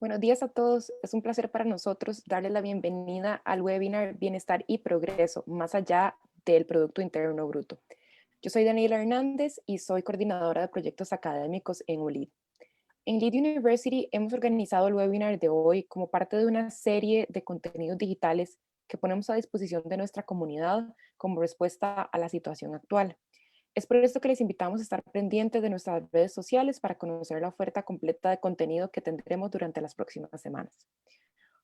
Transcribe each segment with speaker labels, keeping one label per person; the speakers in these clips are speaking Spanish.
Speaker 1: Buenos días a todos. Es un placer para nosotros darles la bienvenida al webinar Bienestar y Progreso, más allá del Producto Interno Bruto. Yo soy Daniela Hernández y soy coordinadora de proyectos académicos en ULID. En Lead University hemos organizado el webinar de hoy como parte de una serie de contenidos digitales que ponemos a disposición de nuestra comunidad como respuesta a la situación actual. Es por esto que les invitamos a estar pendientes de nuestras redes sociales para conocer la oferta completa de contenido que tendremos durante las próximas semanas.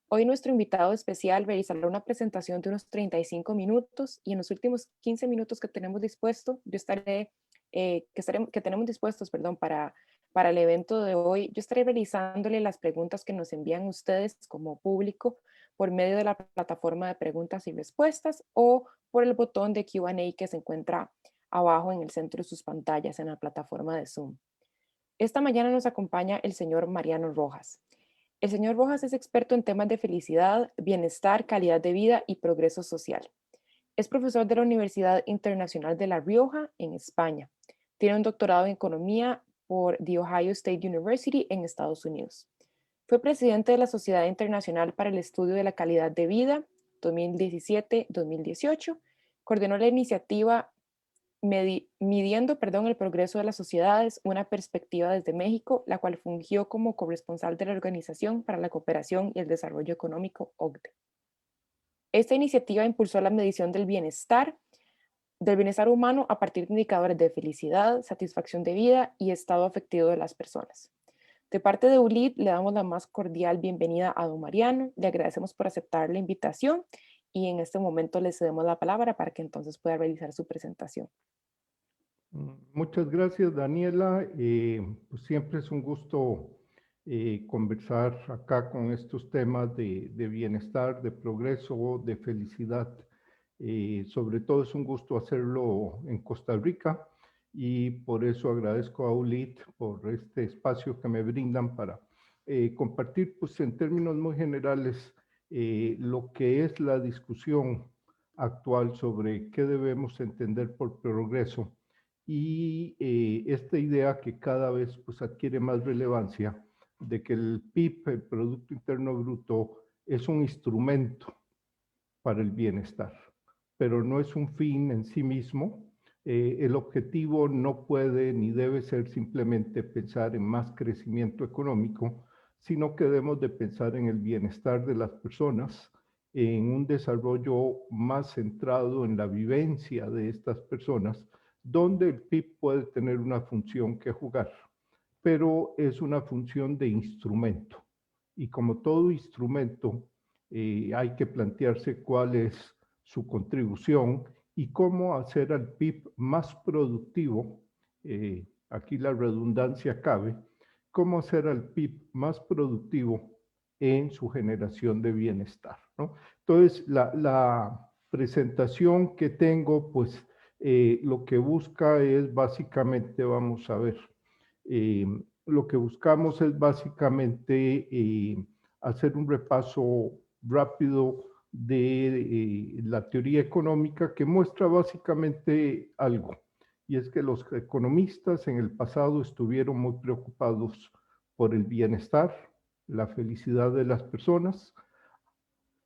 Speaker 1: Hoy nuestro invitado especial realizará una presentación de unos 35 minutos y en los últimos 15 minutos que tenemos dispuesto, que tenemos dispuestos, perdón, para el evento de hoy, yo estaré realizándole las preguntas que nos envían ustedes como público por medio de la plataforma de preguntas y respuestas o por el botón de Q&A que se encuentra abajo en el centro de sus pantallas en la plataforma de Zoom. Esta mañana nos acompaña el señor Mariano Rojas. El señor Rojas es experto en temas de felicidad, bienestar, calidad de vida y progreso social. Es profesor de la Universidad Internacional de La Rioja, en España. Tiene un doctorado en economía por The Ohio State University en Estados Unidos. Fue presidente de la Sociedad Internacional para el Estudio de la Calidad de Vida 2017-2018. Coordinó la iniciativa Midiendo el progreso de las sociedades, una perspectiva desde México, la cual fungió como corresponsal de la Organización para la Cooperación y el Desarrollo Económico, OCDE. Esta iniciativa impulsó la medición del bienestar humano a partir de indicadores de felicidad, satisfacción de vida y estado afectivo de las personas. De parte de ULID, le damos la más cordial bienvenida a don Mariano, le agradecemos por aceptar la invitación y en este momento le cedemos la palabra para que entonces pueda realizar su presentación.
Speaker 2: Muchas gracias, Daniela. Pues siempre es un gusto conversar acá con estos temas de bienestar, de progreso, de felicidad. Sobre todo es un gusto hacerlo en Costa Rica y por eso agradezco a ULIT por este espacio que me brindan para compartir, pues en términos muy generales, lo que es la discusión actual sobre qué debemos entender por progreso y esta idea que cada vez pues, adquiere más relevancia de que el PIB, el Producto Interno Bruto, es un instrumento para el bienestar, pero no es un fin en sí mismo. El objetivo no puede ni debe ser simplemente pensar en más crecimiento económico, sino que debemos de pensar en el bienestar de las personas, en un desarrollo más centrado en la vivencia de estas personas, donde el PIB puede tener una función que jugar, pero es una función de instrumento. Y como todo instrumento, hay que plantearse cuál es su contribución y cómo hacer al PIB más productivo. Aquí la redundancia cabe, cómo hacer al PIB más productivo en su generación de bienestar, ¿no? Entonces, la presentación que tengo, pues lo que busca es básicamente, vamos a ver, eh, lo que buscamos es básicamente hacer un repaso rápido de la teoría económica que muestra básicamente algo, y es que los economistas en el pasado estuvieron muy preocupados por el bienestar, la felicidad de las personas.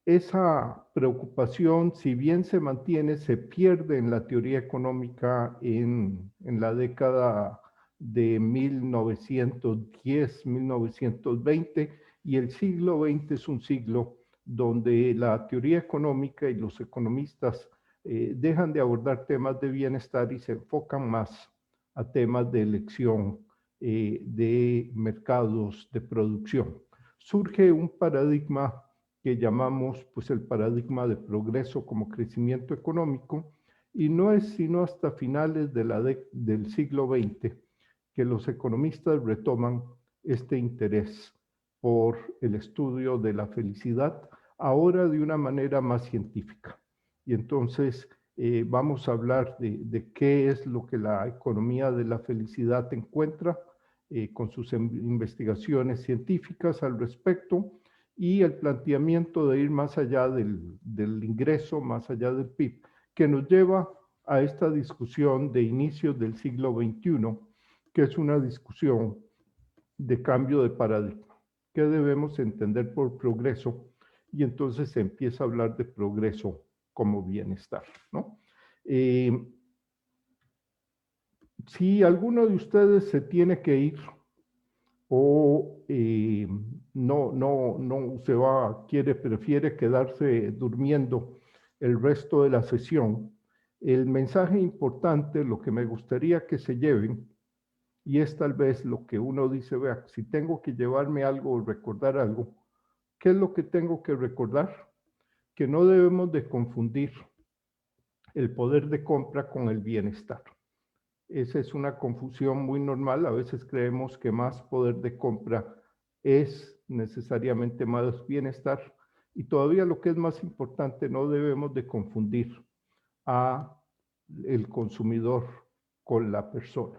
Speaker 2: Esa preocupación, si bien se mantiene, se pierde en la teoría económica en la década de 1910, 1920, y el siglo XX es un siglo donde la teoría económica y los economistas dejan de abordar temas de bienestar y se enfocan más a temas de elección de mercados de producción. Surge un paradigma que llamamos pues el paradigma de progreso como crecimiento económico, y no es sino hasta finales del siglo XX que los economistas retoman este interés por el estudio de la felicidad, ahora de una manera más científica. Y entonces vamos a hablar de qué es lo que la economía de la felicidad encuentra con sus investigaciones científicas al respecto, y el planteamiento de ir más allá del ingreso, más allá del PIB, que nos lleva a esta discusión de inicios del siglo XXI, que es una discusión de cambio de paradigma, ¿Qué debemos entender por progreso? Y entonces se empieza a hablar de progreso como bienestar, ¿no? Si alguno de ustedes se tiene que ir o no se va, prefiere quedarse durmiendo el resto de la sesión, el mensaje importante, lo que me gustaría que se lleven, y es tal vez lo que uno dice, vea, si tengo que llevarme algo o recordar algo, ¿qué es lo que tengo que recordar? Que no debemos de confundir el poder de compra con el bienestar. Esa es una confusión muy normal. A veces creemos que más poder de compra es necesariamente más bienestar. Y todavía lo que es más importante, no debemos de confundir a el consumidor con la persona.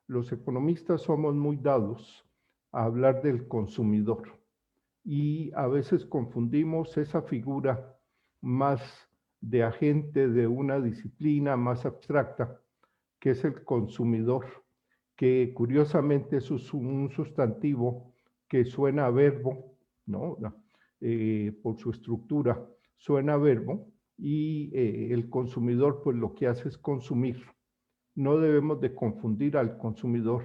Speaker 2: Los economistas somos muy dados a hablar del consumidor y a veces confundimos esa figura más de agente de una disciplina más abstracta, que es el consumidor, que curiosamente es un sustantivo que suena a verbo, ¿no? Por su estructura, suena a verbo, y el consumidor pues lo que hace es consumir. No debemos de confundir al consumidor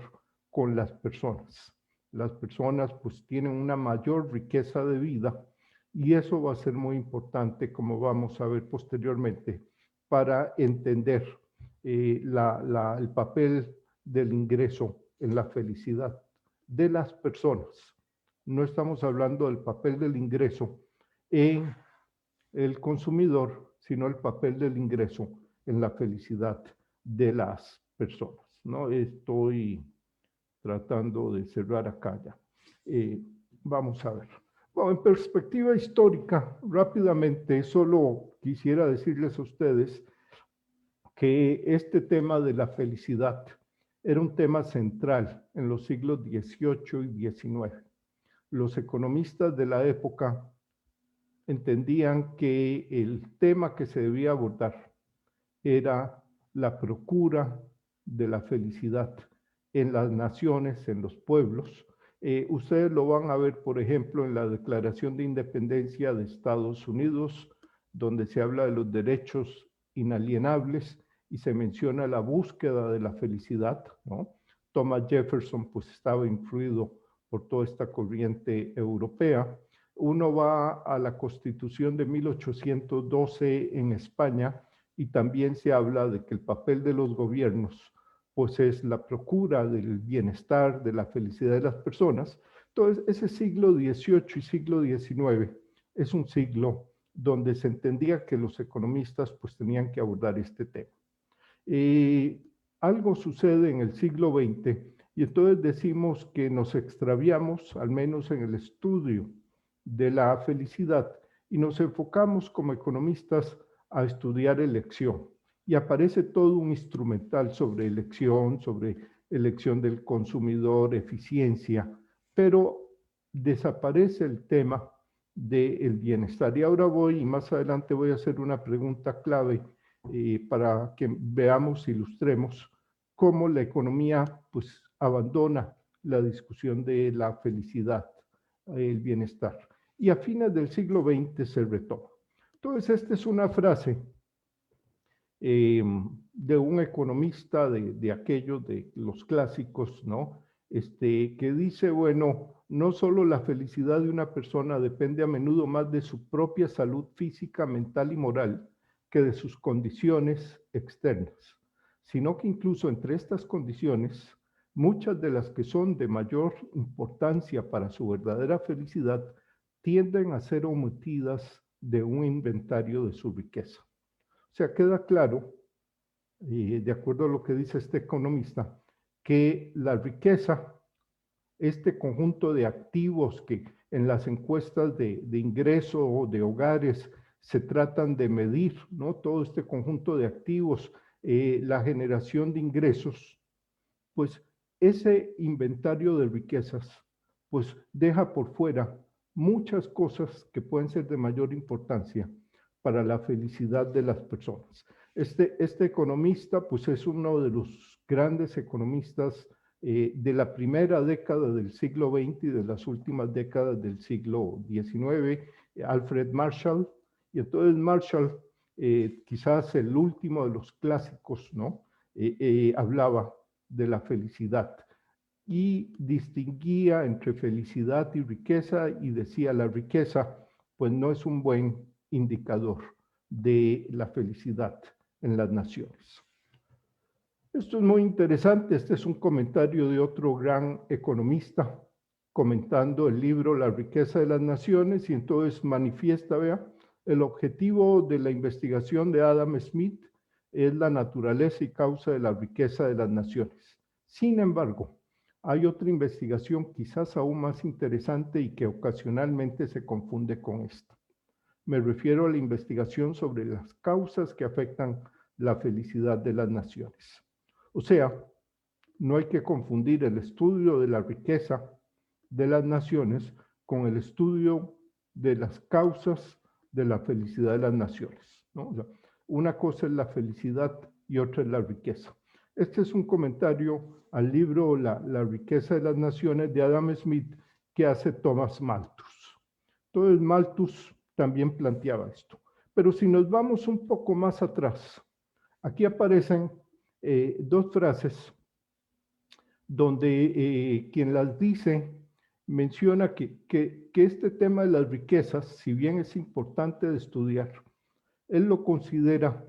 Speaker 2: con las personas. Las personas pues tienen una mayor riqueza de vida y eso va a ser muy importante, como vamos a ver posteriormente, para entender el papel del ingreso en la felicidad de las personas. No estamos hablando del papel del ingreso en el consumidor, sino el papel del ingreso en la felicidad de las personas, ¿no? Estoy tratando de cerrar acá ya. Vamos a ver. Bueno, en perspectiva histórica, rápidamente, solo quisiera decirles a ustedes que este tema de la felicidad era un tema central en los siglos XVIII y XIX. Los economistas de la época entendían que el tema que se debía abordar era la procura de la felicidad en las naciones, en los pueblos. Ustedes lo van a ver, por ejemplo, en la Declaración de Independencia de Estados Unidos, donde se habla de los derechos inalienables y se menciona la búsqueda de la felicidad, ¿no? Thomas Jefferson pues estaba influido por toda esta corriente europea. Uno va a la Constitución de 1812 en España y también se habla de que el papel de los gobiernos pues es la procura del bienestar, de la felicidad de las personas. Entonces, ese siglo XVIII y siglo XIX es un siglo donde se entendía que los economistas pues tenían que abordar este tema. Algo sucede en el siglo XX y entonces decimos que nos extraviamos, al menos en el estudio de la felicidad, y nos enfocamos como economistas a estudiar elección. Y aparece todo un instrumental sobre elección del consumidor, eficiencia, pero desaparece el tema del bienestar. Y ahora voy, y más adelante voy a hacer una pregunta clave para que veamos, ilustremos cómo la economía pues abandona la discusión de la felicidad, el bienestar. Y a fines del siglo XX se retoma. Entonces, esta es una frase de un economista de aquellos de los clásicos, ¿no? Que dice, bueno, no solo la felicidad de una persona depende a menudo más de su propia salud física, mental y moral que de sus condiciones externas, sino que incluso entre estas condiciones, muchas de las que son de mayor importancia para su verdadera felicidad tienden a ser omitidas de un inventario de su riqueza. O sea, queda claro, de acuerdo a lo que dice este economista, que la riqueza, este conjunto de activos que en las encuestas de ingreso o de hogares se tratan de medir, ¿no? Todo este conjunto de activos, la generación de ingresos, pues ese inventario de riquezas, pues deja por fuera muchas cosas que pueden ser de mayor importancia para la felicidad de las personas. Este economista, pues es uno de los grandes economistas de la primera década del siglo XX y de las últimas décadas del siglo XIX, Alfred Marshall. Y entonces Marshall, quizás el último de los clásicos, ¿no? Hablaba de la felicidad y distinguía entre felicidad y riqueza y decía la riqueza pues no es un buen indicador de la felicidad en las naciones. Esto es muy interesante, este es un comentario de otro gran economista comentando el libro La riqueza de las naciones y entonces manifiesta, vea, el objetivo de la investigación de Adam Smith es la naturaleza y causa de la riqueza de las naciones. Sin embargo, hay otra investigación quizás aún más interesante y que ocasionalmente se confunde con esta. Me refiero a la investigación sobre las causas que afectan la felicidad de las naciones. O sea, no hay que confundir el estudio de la riqueza de las naciones con el estudio de las causas de la felicidad de las naciones, ¿no? O sea, una cosa es la felicidad y otra es la riqueza. Este es un comentario al libro La riqueza de las naciones de Adam Smith que hace Thomas Malthus. Entonces Malthus también planteaba esto. Pero si nos vamos un poco más atrás, aquí aparecen dos frases donde quien las dice menciona que este tema de las riquezas, si bien es importante de estudiar, él lo considera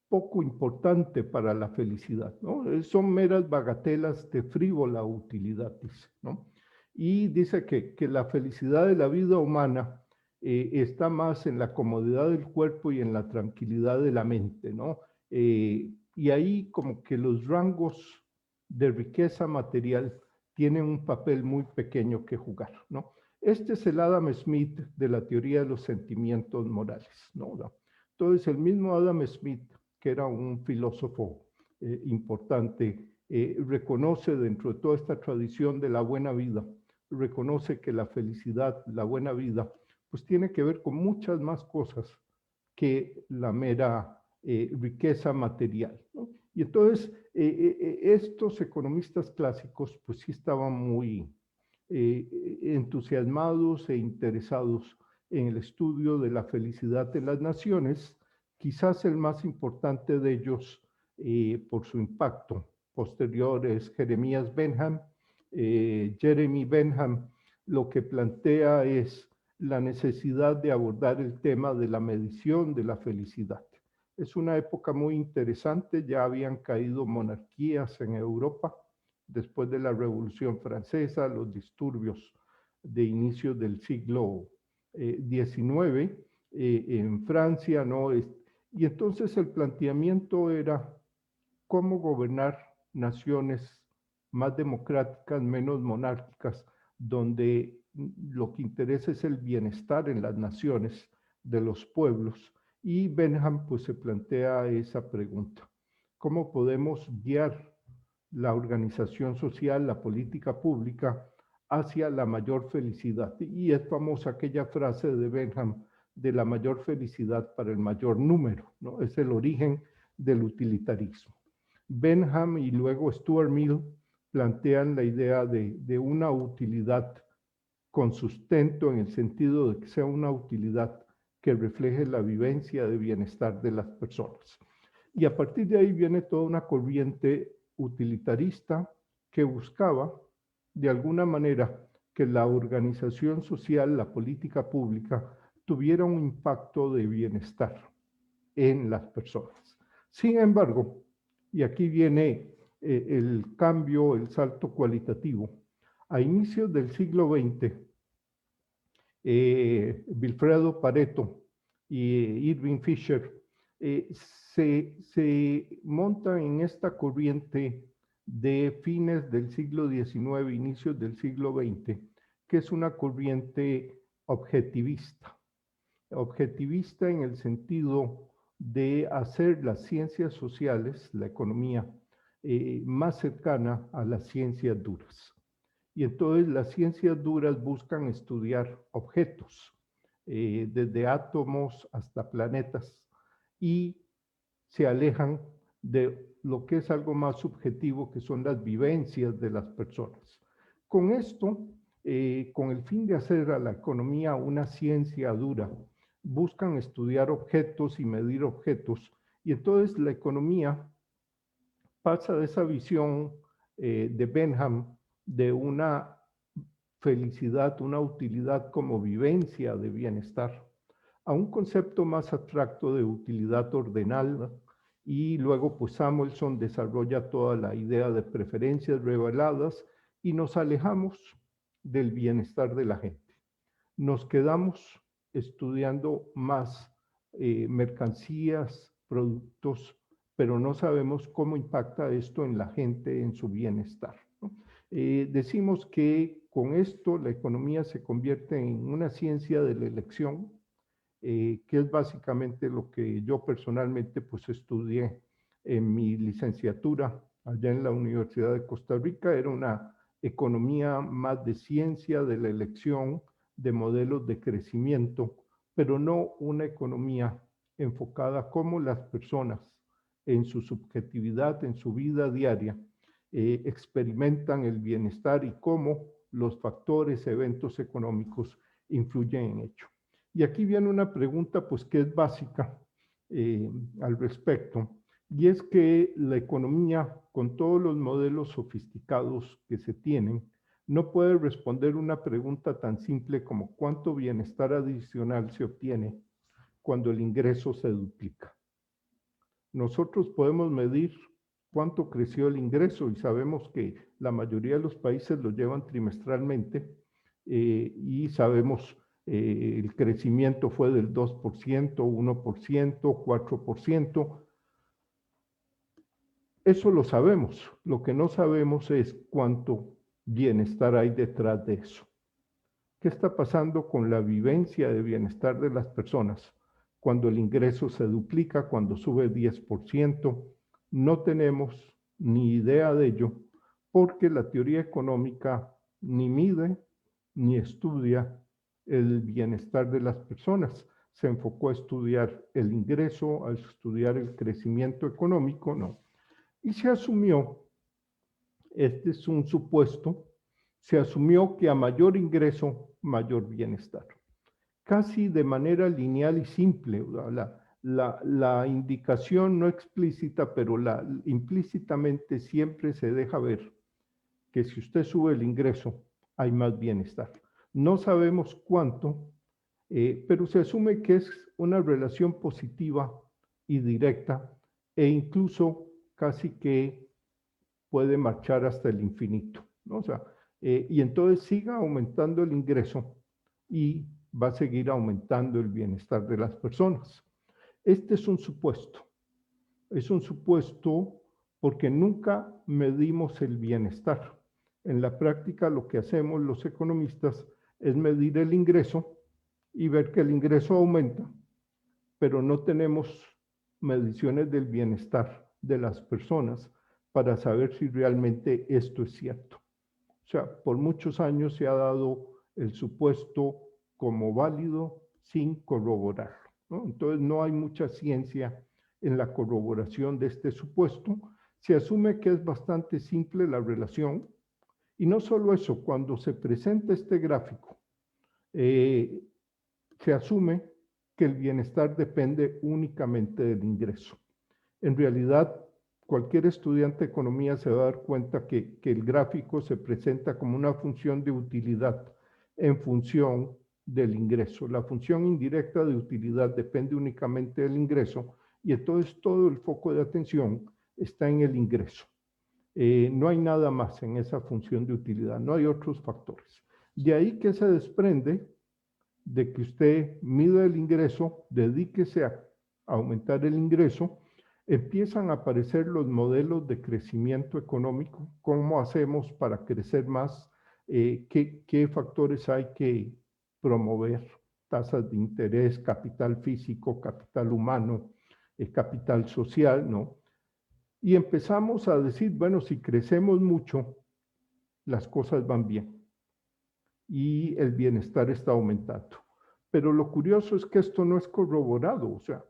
Speaker 2: poco importante para la felicidad, ¿no? Son meras bagatelas de frívola utilidad, dice, ¿no? Y dice que la felicidad de la vida humana está más en la comodidad del cuerpo y en la tranquilidad de la mente, ¿no? Y ahí como que los rangos de riqueza material tienen un papel muy pequeño que jugar, ¿no? Este es el Adam Smith de la teoría de los sentimientos morales, ¿no? Entonces, el mismo Adam Smith, que era un filósofo importante, reconoce dentro de toda esta tradición de la buena vida, reconoce que la felicidad, la buena vida, pues tiene que ver con muchas más cosas que la mera riqueza material, ¿no? Y entonces, estos economistas clásicos, pues sí estaban muy entusiasmados e interesados en el estudio de la felicidad de las naciones, quizás el más importante de ellos por su impacto posterior es Jeremías Bentham. Jeremy Bentham lo que plantea es la necesidad de abordar el tema de la medición de la felicidad. Es una época muy interesante, ya habían caído monarquías en Europa después de la Revolución Francesa, los disturbios de inicios del siglo XIX en Francia, ¿no? Y entonces el planteamiento era cómo gobernar naciones más democráticas, menos monárquicas, donde lo que interesa es el bienestar en las naciones de los pueblos. Y Bentham pues se plantea esa pregunta: ¿cómo podemos guiar la organización social, la política pública hacia la mayor felicidad? Y es famosa aquella frase de Bentham de la mayor felicidad para el mayor número, ¿no? Es el origen del utilitarismo. Bentham y luego Stuart Mill plantean la idea de una utilidad con sustento en el sentido de que sea una utilidad que refleje la vivencia de bienestar de las personas. Y a partir de ahí viene toda una corriente utilitarista que buscaba de alguna manera que la organización social, la política pública, tuviera un impacto de bienestar en las personas. Sin embargo, y aquí viene el cambio, el salto cualitativo, a inicios del siglo XX, Vilfredo Pareto y Irving Fisher se montan en esta corriente de fines del siglo XIX, inicios del siglo XX, que es una corriente objetivista. Objetivista en el sentido de hacer las ciencias sociales, la economía, más cercana a las ciencias duras. Y entonces las ciencias duras buscan estudiar objetos, desde átomos hasta planetas, y se alejan de lo que es algo más subjetivo, que son las vivencias de las personas. Con esto, con el fin de hacer a la economía una ciencia dura, buscan estudiar objetos y medir objetos, y entonces la economía pasa de esa visión de Benham de una felicidad, una utilidad como vivencia de bienestar, a un concepto más abstracto de utilidad ordenada, y luego pues Samuelson desarrolla toda la idea de preferencias reveladas y nos alejamos del bienestar de la gente. Nos quedamos estudiando más mercancías, productos, pero no sabemos cómo impacta esto en la gente, en su bienestar, ¿no? Decimos que con esto la economía se convierte en una ciencia de la elección, que es básicamente lo que yo personalmente pues estudié en mi licenciatura allá en la Universidad de Costa Rica. Era una economía más de ciencia de la elección, de modelos de crecimiento, pero no una economía enfocada cómo las personas en su subjetividad, en su vida diaria, experimentan el bienestar y cómo los factores, eventos económicos influyen en ello. Y aquí viene una pregunta pues que es básica al respecto, y es que la economía, con todos los modelos sofisticados que se tienen, no puede responder una pregunta tan simple como cuánto bienestar adicional se obtiene cuando el ingreso se duplica. Nosotros podemos medir cuánto creció el ingreso y sabemos que la mayoría de los países lo llevan trimestralmente, y sabemos el crecimiento fue del 2%, 1%, 4%. Eso lo sabemos. Lo que no sabemos es cuánto bienestar hay detrás de eso. ¿Qué está pasando con la vivencia de bienestar de las personas cuando el ingreso se duplica, cuando sube 10%? No tenemos ni idea de ello, porque la teoría económica ni mide ni estudia el bienestar de las personas. Se enfocó a estudiar el ingreso, a estudiar el crecimiento económico, no. Y se asumió, este es un supuesto, se asumió que a mayor ingreso, mayor bienestar. Casi de manera lineal y simple, la indicación no explícita, pero implícitamente siempre se deja ver que si usted sube el ingreso, hay más bienestar. No sabemos cuánto, pero se asume que es una relación positiva y directa, e incluso casi que puede marchar hasta el infinito, ¿no? O sea, y entonces siga aumentando el ingreso y va a seguir aumentando el bienestar de las personas. Este es un supuesto. Es un supuesto porque nunca medimos el bienestar. En la práctica lo que hacemos los economistas es medir el ingreso y ver que el ingreso aumenta, pero no tenemos mediciones del bienestar de las personas para saber si realmente esto es cierto. O sea, por muchos años se ha dado el supuesto como válido sin corroborarlo, ¿no? Entonces no hay mucha ciencia en la corroboración de este supuesto. Se asume que es bastante simple la relación, y no solo eso, cuando se presenta este gráfico, se asume que el bienestar depende únicamente del ingreso. En realidad, cualquier estudiante de economía se va a dar cuenta que el gráfico se presenta como una función de utilidad en función del ingreso. La función indirecta de utilidad depende únicamente del ingreso, y entonces todo el foco de atención está en el ingreso. No hay nada más en esa función de utilidad, no hay otros factores. De ahí que se desprende de que usted mida el ingreso, dedíquese a aumentar el ingreso, empiezan a aparecer los modelos de crecimiento económico, cómo hacemos para crecer más, qué factores hay que promover, tasas de interés, capital físico, capital humano, capital social, ¿no? Y empezamos a decir, bueno, si crecemos mucho, las cosas van bien y el bienestar está aumentando. Pero lo curioso es que esto no es corroborado, o sea,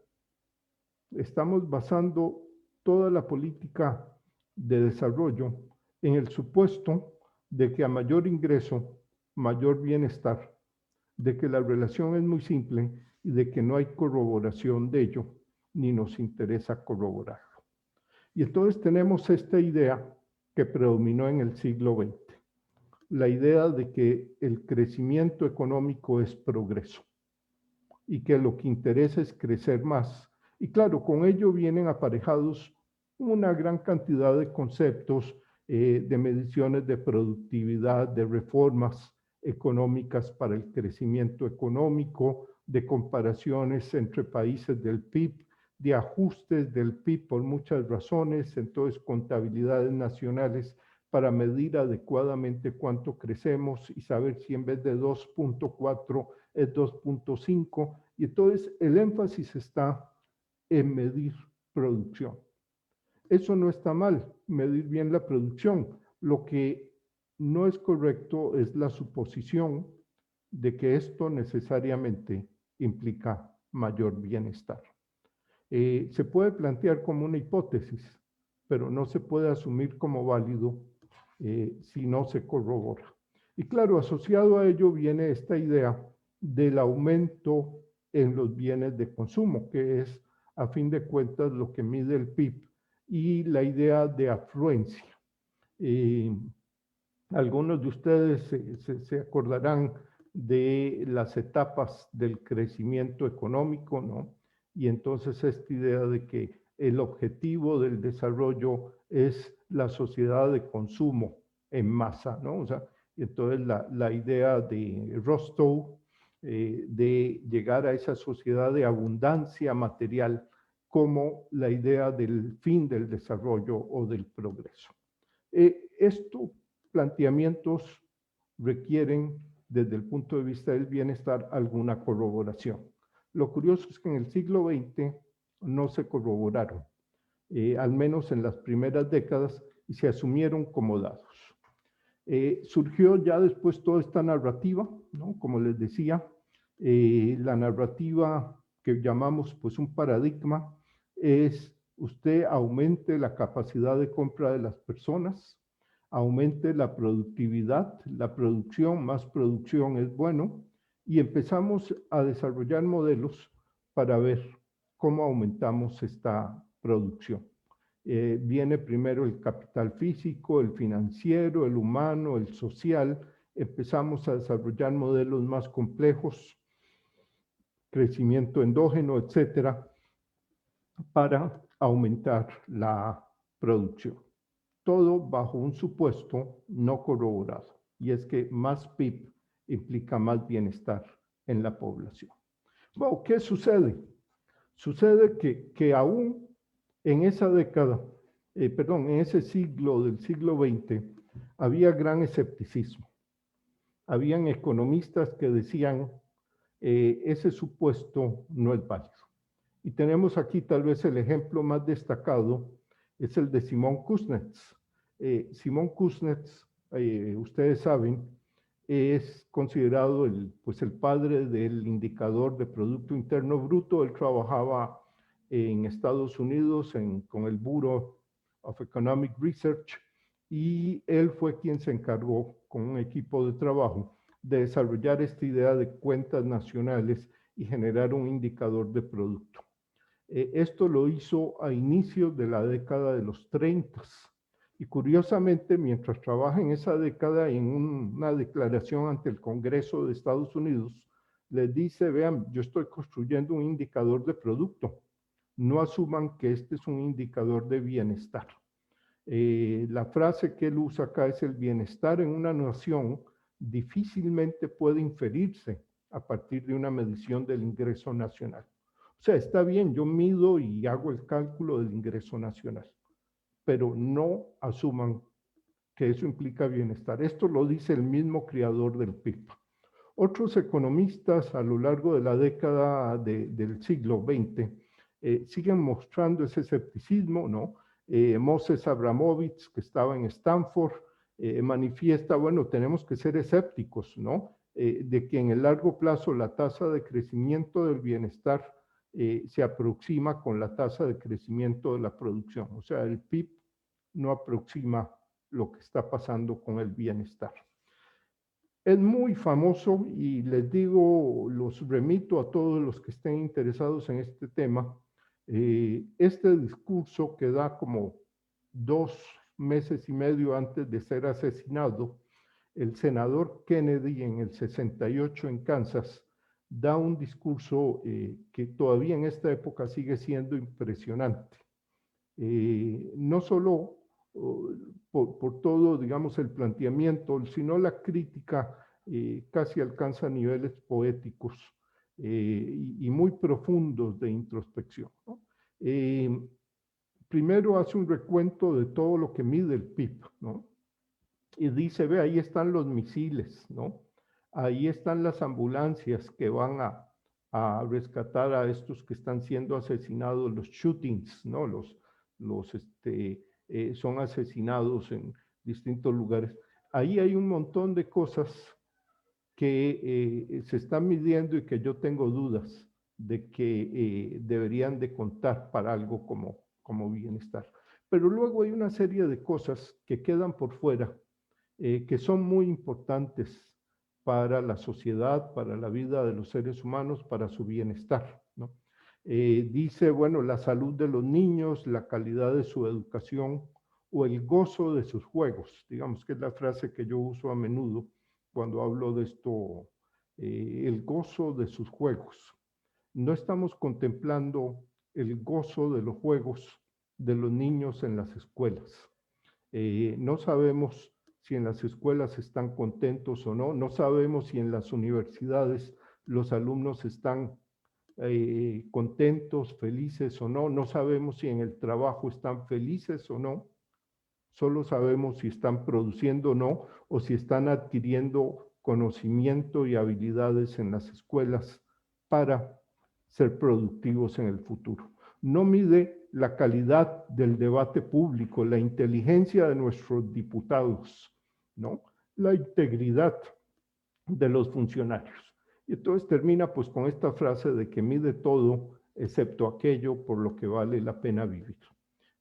Speaker 2: estamos basando toda la política de desarrollo en el supuesto de que a mayor ingreso, mayor bienestar, de que la relación es muy simple y de que no hay corroboración de ello, ni nos interesa corroborarlo. Y entonces tenemos esta idea que predominó en el siglo XX, la idea de que el crecimiento económico es progreso y que lo que interesa es crecer más. Y claro, con ello vienen aparejados una gran cantidad de conceptos, de mediciones de productividad, de reformas económicas para el crecimiento económico, de comparaciones entre países del PIB, de ajustes del PIB por muchas razones, entonces contabilidades nacionales para medir adecuadamente cuánto crecemos y saber si en vez de 2.4 es 2.5, y entonces el énfasis está en medir producción. Eso no está mal, medir bien la producción. Lo que no es correcto es la suposición de que esto necesariamente implica mayor bienestar. Se puede plantear como una hipótesis, pero no se puede asumir como válido si no se corrobora. Y claro, asociado a ello viene esta idea del aumento en los bienes de consumo, que es a fin de cuentas lo que mide el PIB, y la idea de afluencia. Algunos de ustedes se acordarán de las etapas del crecimiento económico, ¿no? Y entonces esta idea de que el objetivo del desarrollo es la sociedad de consumo en masa, ¿no? O sea, entonces la idea de Rostow de llegar a esa sociedad de abundancia material como la idea del fin del desarrollo o del progreso. Estos planteamientos requieren, desde el punto de vista del bienestar, alguna corroboración. Lo curioso es que en el siglo XX no se corroboraron, al menos en las primeras décadas, y se asumieron como dados. Surgió ya después toda esta narrativa, ¿no? Como les decía, la narrativa que llamamos pues un paradigma es: usted aumente la capacidad de compra de las personas, aumente la productividad, la producción, más producción es bueno, y empezamos a desarrollar modelos para ver cómo aumentamos esta producción. Viene primero el capital físico, el financiero, el humano, el social. Empezamos a desarrollar modelos más complejos, crecimiento endógeno, etcétera, para aumentar la producción. Todo bajo un supuesto no corroborado, y es que más PIB implica más bienestar en la población. Bueno, ¿qué sucede? Sucede que aún en esa década, en ese siglo del siglo XX, había gran escepticismo. Habían economistas que decían, ese supuesto no es válido. Y tenemos aquí tal vez el ejemplo más destacado, es el de Simon Kuznets. Simon Kuznets, ustedes saben, es considerado el padre del indicador de Producto Interno Bruto. Él trabajaba en Estados Unidos con el Bureau of Economic Research, y él fue quien se encargó con un equipo de trabajo de desarrollar esta idea de cuentas nacionales y generar un indicador de producto. Esto lo hizo a inicios de la década de los 30. Y curiosamente, mientras trabaja en esa década, en una declaración ante el Congreso de Estados Unidos, les dice: vean, yo estoy construyendo un indicador de producto. No asuman que este es un indicador de bienestar. La frase que él usa acá es: el bienestar en una nación difícilmente puede inferirse a partir de una medición del ingreso nacional. O sea, está bien, yo mido y hago el cálculo del ingreso nacional, pero no asuman que eso implica bienestar. Esto lo dice el mismo creador del PIB. Otros economistas a lo largo de la década del siglo XX siguen mostrando ese escepticismo, ¿no? Moses Abramovich, que estaba en Stanford, manifiesta, bueno, tenemos que ser escépticos, ¿no? De que en el largo plazo la tasa de crecimiento del bienestar se aproxima con la tasa de crecimiento de la producción. O sea, el PIB no aproxima lo que está pasando con el bienestar. Es muy famoso y les digo, los remito a todos los que estén interesados en este tema, este discurso que da como 2 meses y medio antes de ser asesinado, el senador Kennedy en el 68 en Kansas, da un discurso que todavía en esta época sigue siendo impresionante. No solo por todo, digamos, el planteamiento, sino la crítica casi alcanza niveles poéticos y muy profundos de introspección, ¿no? Primero hace un recuento de todo lo que mide el PIB, ¿no? Y dice, ve, ahí están los misiles, ¿no? Ahí están las ambulancias que van a rescatar a estos que están siendo asesinados, los shootings, ¿no? Son asesinados en distintos lugares. Ahí hay un montón de cosas que se están midiendo y que yo tengo dudas de que deberían de contar para algo como bienestar. Pero luego hay una serie de cosas que quedan por fuera, que son muy importantes para la sociedad, para la vida de los seres humanos, para su bienestar, ¿no? Dice, bueno, la salud de los niños, la calidad de su educación o el gozo de sus juegos, digamos que es la frase que yo uso a menudo cuando hablo de esto, el gozo de sus juegos. No estamos contemplando el gozo de los juegos de los niños en las escuelas. No sabemos si en las escuelas están contentos o no, no sabemos si en las universidades los alumnos están contentos, felices o no, no sabemos si en el trabajo están felices o no, solo sabemos si están produciendo o no, o si están adquiriendo conocimiento y habilidades en las escuelas para ser productivos en el futuro. No mide la calidad del debate público, la inteligencia de nuestros diputados, ¿no? La integridad de los funcionarios. Y entonces termina pues con esta frase de que mide todo excepto aquello por lo que vale la pena vivir.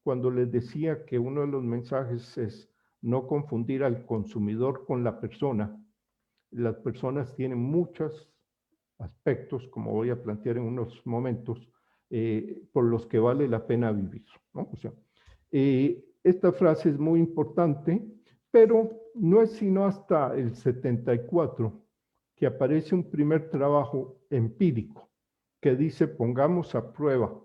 Speaker 2: Cuando les decía que uno de los mensajes es no confundir al consumidor con la persona, las personas tienen muchos aspectos, como voy a plantear en unos momentos, por los que vale la pena vivir, ¿no? O sea, esta frase es muy importante, pero no es sino hasta el 74 que aparece un primer trabajo empírico que dice pongamos a prueba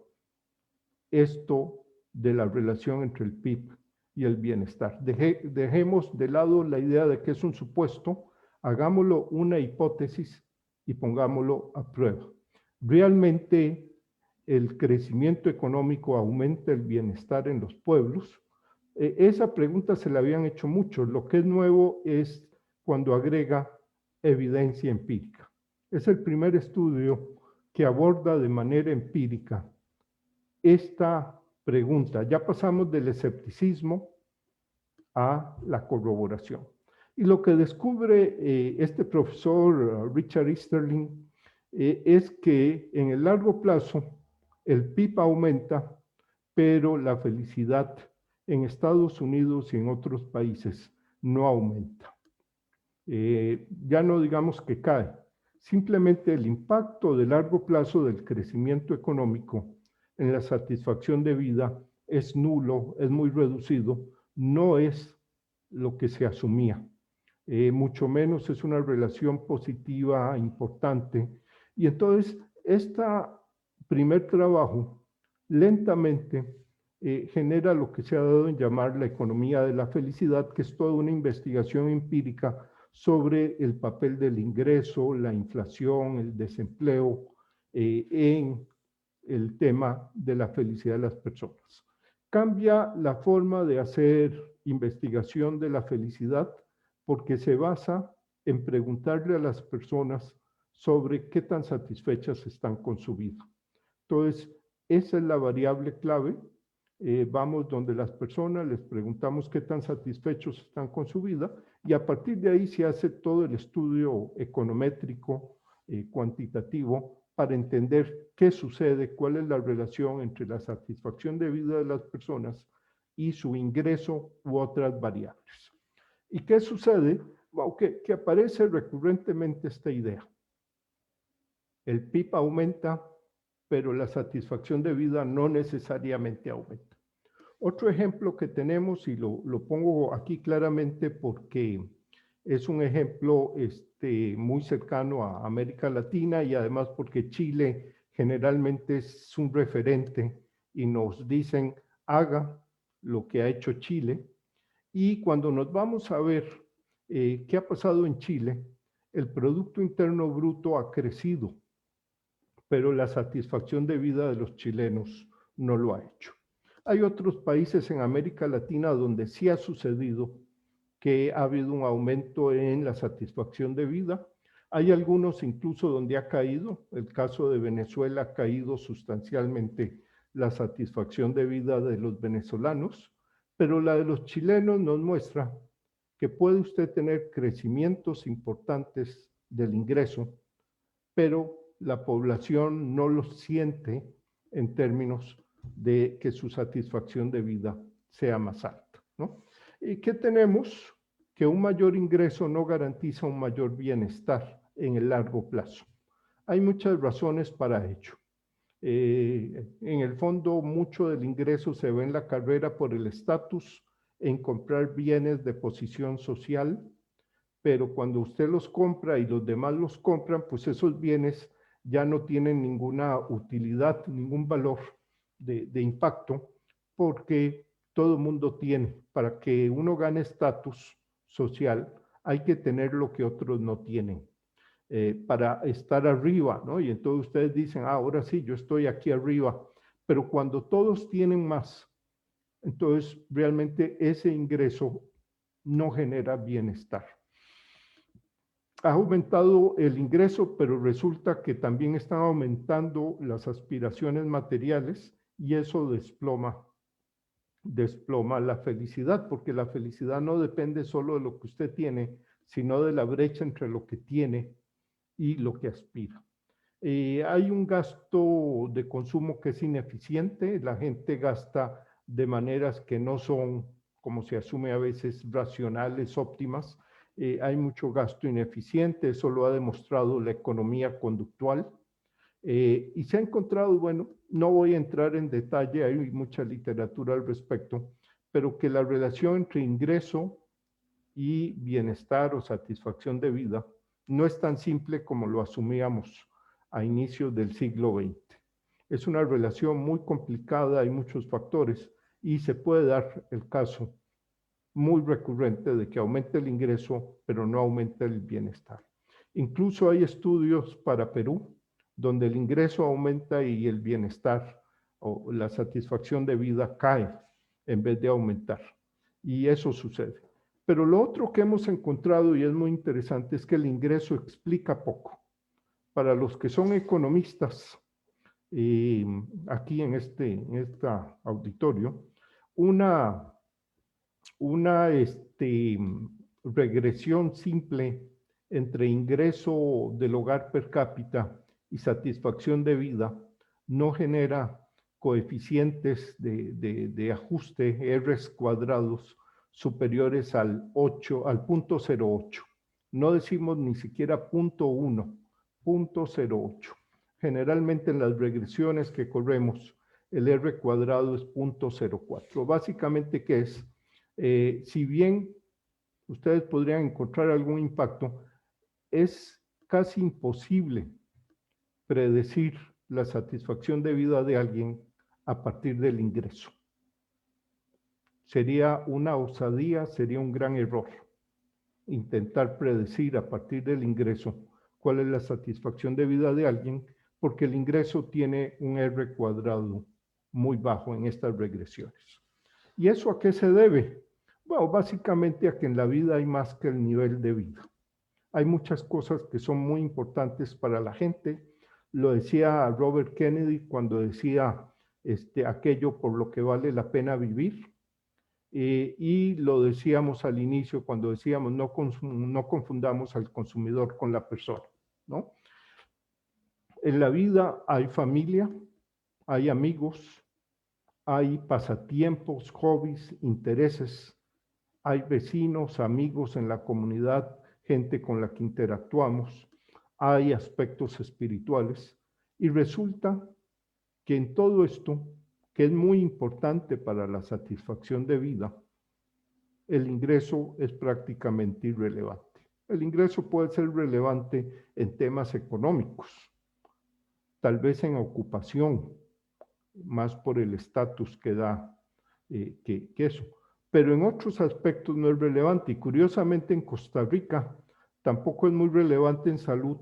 Speaker 2: esto de la relación entre el PIB y el bienestar. Dejemos de lado la idea de que es un supuesto, hagámoslo una hipótesis y pongámoslo a prueba. ¿Realmente el crecimiento económico aumenta el bienestar en los pueblos? Esa pregunta se la habían hecho muchos. Lo que es nuevo es cuando agrega evidencia empírica. Es el primer estudio que aborda de manera empírica esta pregunta. Ya pasamos del escepticismo a la corroboración. Y lo que descubre este profesor Richard Easterling es que en el largo plazo el PIB aumenta, pero la felicidad en Estados Unidos y en otros países no aumenta. Ya no digamos que cae, simplemente el impacto de largo plazo del crecimiento económico en la satisfacción de vida es nulo, es muy reducido, no es lo que se asumía. Mucho menos es una relación positiva importante. Y entonces, este primer trabajo lentamente genera lo que se ha dado en llamar la economía de la felicidad, que es toda una investigación empírica sobre el papel del ingreso, la inflación, el desempleo en el tema de la felicidad de las personas. Cambia la forma de hacer investigación de la felicidad porque se basa en preguntarle a las personas sobre qué tan satisfechas están con su vida. Entonces, esa es la variable clave. Vamos donde las personas, les preguntamos qué tan satisfechos están con su vida y a partir de ahí se hace todo el estudio econométrico, cuantitativo, para entender qué sucede, cuál es la relación entre la satisfacción de vida de las personas y su ingreso u otras variables. ¿Y qué sucede? Wow, que aparece recurrentemente esta idea. El PIB aumenta, pero la satisfacción de vida no necesariamente aumenta. Otro ejemplo que tenemos, y lo pongo aquí claramente porque es un ejemplo muy cercano a América Latina y además porque Chile generalmente es un referente y nos dicen haga lo que ha hecho Chile. Y cuando nos vamos a ver qué ha pasado en Chile, el Producto Interno Bruto ha crecido, pero la satisfacción de vida de los chilenos no lo ha hecho. Hay otros países en América Latina donde sí ha sucedido que ha habido un aumento en la satisfacción de vida. Hay algunos incluso donde ha caído. El caso de Venezuela ha caído sustancialmente la satisfacción de vida de los venezolanos, pero la de los chilenos nos muestra que puede usted tener crecimientos importantes del ingreso, pero la población no lo siente en términos de que su satisfacción de vida sea más alta, ¿no? ¿Y qué tenemos? Que un mayor ingreso no garantiza un mayor bienestar en el largo plazo. Hay muchas razones para ello. En el fondo, mucho del ingreso se ve en la carrera por el estatus, en comprar bienes de posición social, pero cuando usted los compra y los demás los compran, pues esos bienes ya no tienen ninguna utilidad, ningún valor de impacto, porque todo el mundo tiene. Para que uno gane estatus social, hay que tener lo que otros no tienen. Para estar arriba, ¿no? Y entonces ustedes dicen, ahora sí, yo estoy aquí arriba, pero cuando todos tienen más, entonces realmente ese ingreso no genera bienestar. Ha aumentado el ingreso, pero resulta que también están aumentando las aspiraciones materiales y eso desploma la felicidad, porque la felicidad no depende solo de lo que usted tiene, sino de la brecha entre lo que tiene y lo que aspira. Hay un gasto de consumo que es ineficiente, la gente gasta de maneras que no son, como se asume a veces, racionales, óptimas. Hay mucho gasto ineficiente, eso lo ha demostrado la economía conductual. Y se ha encontrado, bueno, no voy a entrar en detalle, hay mucha literatura al respecto, pero que la relación entre ingreso y bienestar o satisfacción de vida no es tan simple como lo asumíamos a inicios del siglo XX. Es una relación muy complicada, hay muchos factores y se puede dar el caso muy recurrente de que aumente el ingreso, pero no aumenta el bienestar. Incluso hay estudios para Perú donde el ingreso aumenta y el bienestar o la satisfacción de vida cae en vez de aumentar. Y eso sucede. Pero lo otro que hemos encontrado, y es muy interesante, es que el ingreso explica poco. Para los que son economistas, aquí en este auditorio, una regresión simple entre ingreso del hogar per cápita y satisfacción de vida no genera coeficientes de ajuste, R's cuadrados, superiores al 8, al 0.08. No decimos ni siquiera 0.1, 0.08. Generalmente en las regresiones que corremos, el R cuadrado es 0.04. Básicamente, ¿qué es? Si bien ustedes podrían encontrar algún impacto, es casi imposible predecir la satisfacción de vida de alguien a partir del ingreso. Sería una osadía, sería un gran error intentar predecir a partir del ingreso cuál es la satisfacción de vida de alguien, porque el ingreso tiene un R cuadrado muy bajo en estas regresiones. ¿Y eso a qué se debe? Bueno, básicamente a que en la vida hay más que el nivel de vida. Hay muchas cosas que son muy importantes para la gente. Lo decía Robert Kennedy cuando decía aquello por lo que vale la pena vivir. Y lo decíamos al inicio cuando decíamos no confundamos al consumidor con la persona, ¿no? En la vida hay familia, hay amigos, hay pasatiempos, hobbies, intereses, hay vecinos, amigos en la comunidad, gente con la que interactuamos, hay aspectos espirituales y resulta que en todo esto, que es muy importante para la satisfacción de vida, el ingreso es prácticamente irrelevante. El ingreso puede ser relevante en temas económicos, tal vez en ocupación, más por el estatus que da que eso. Pero en otros aspectos no es relevante y curiosamente en Costa Rica tampoco es muy relevante en salud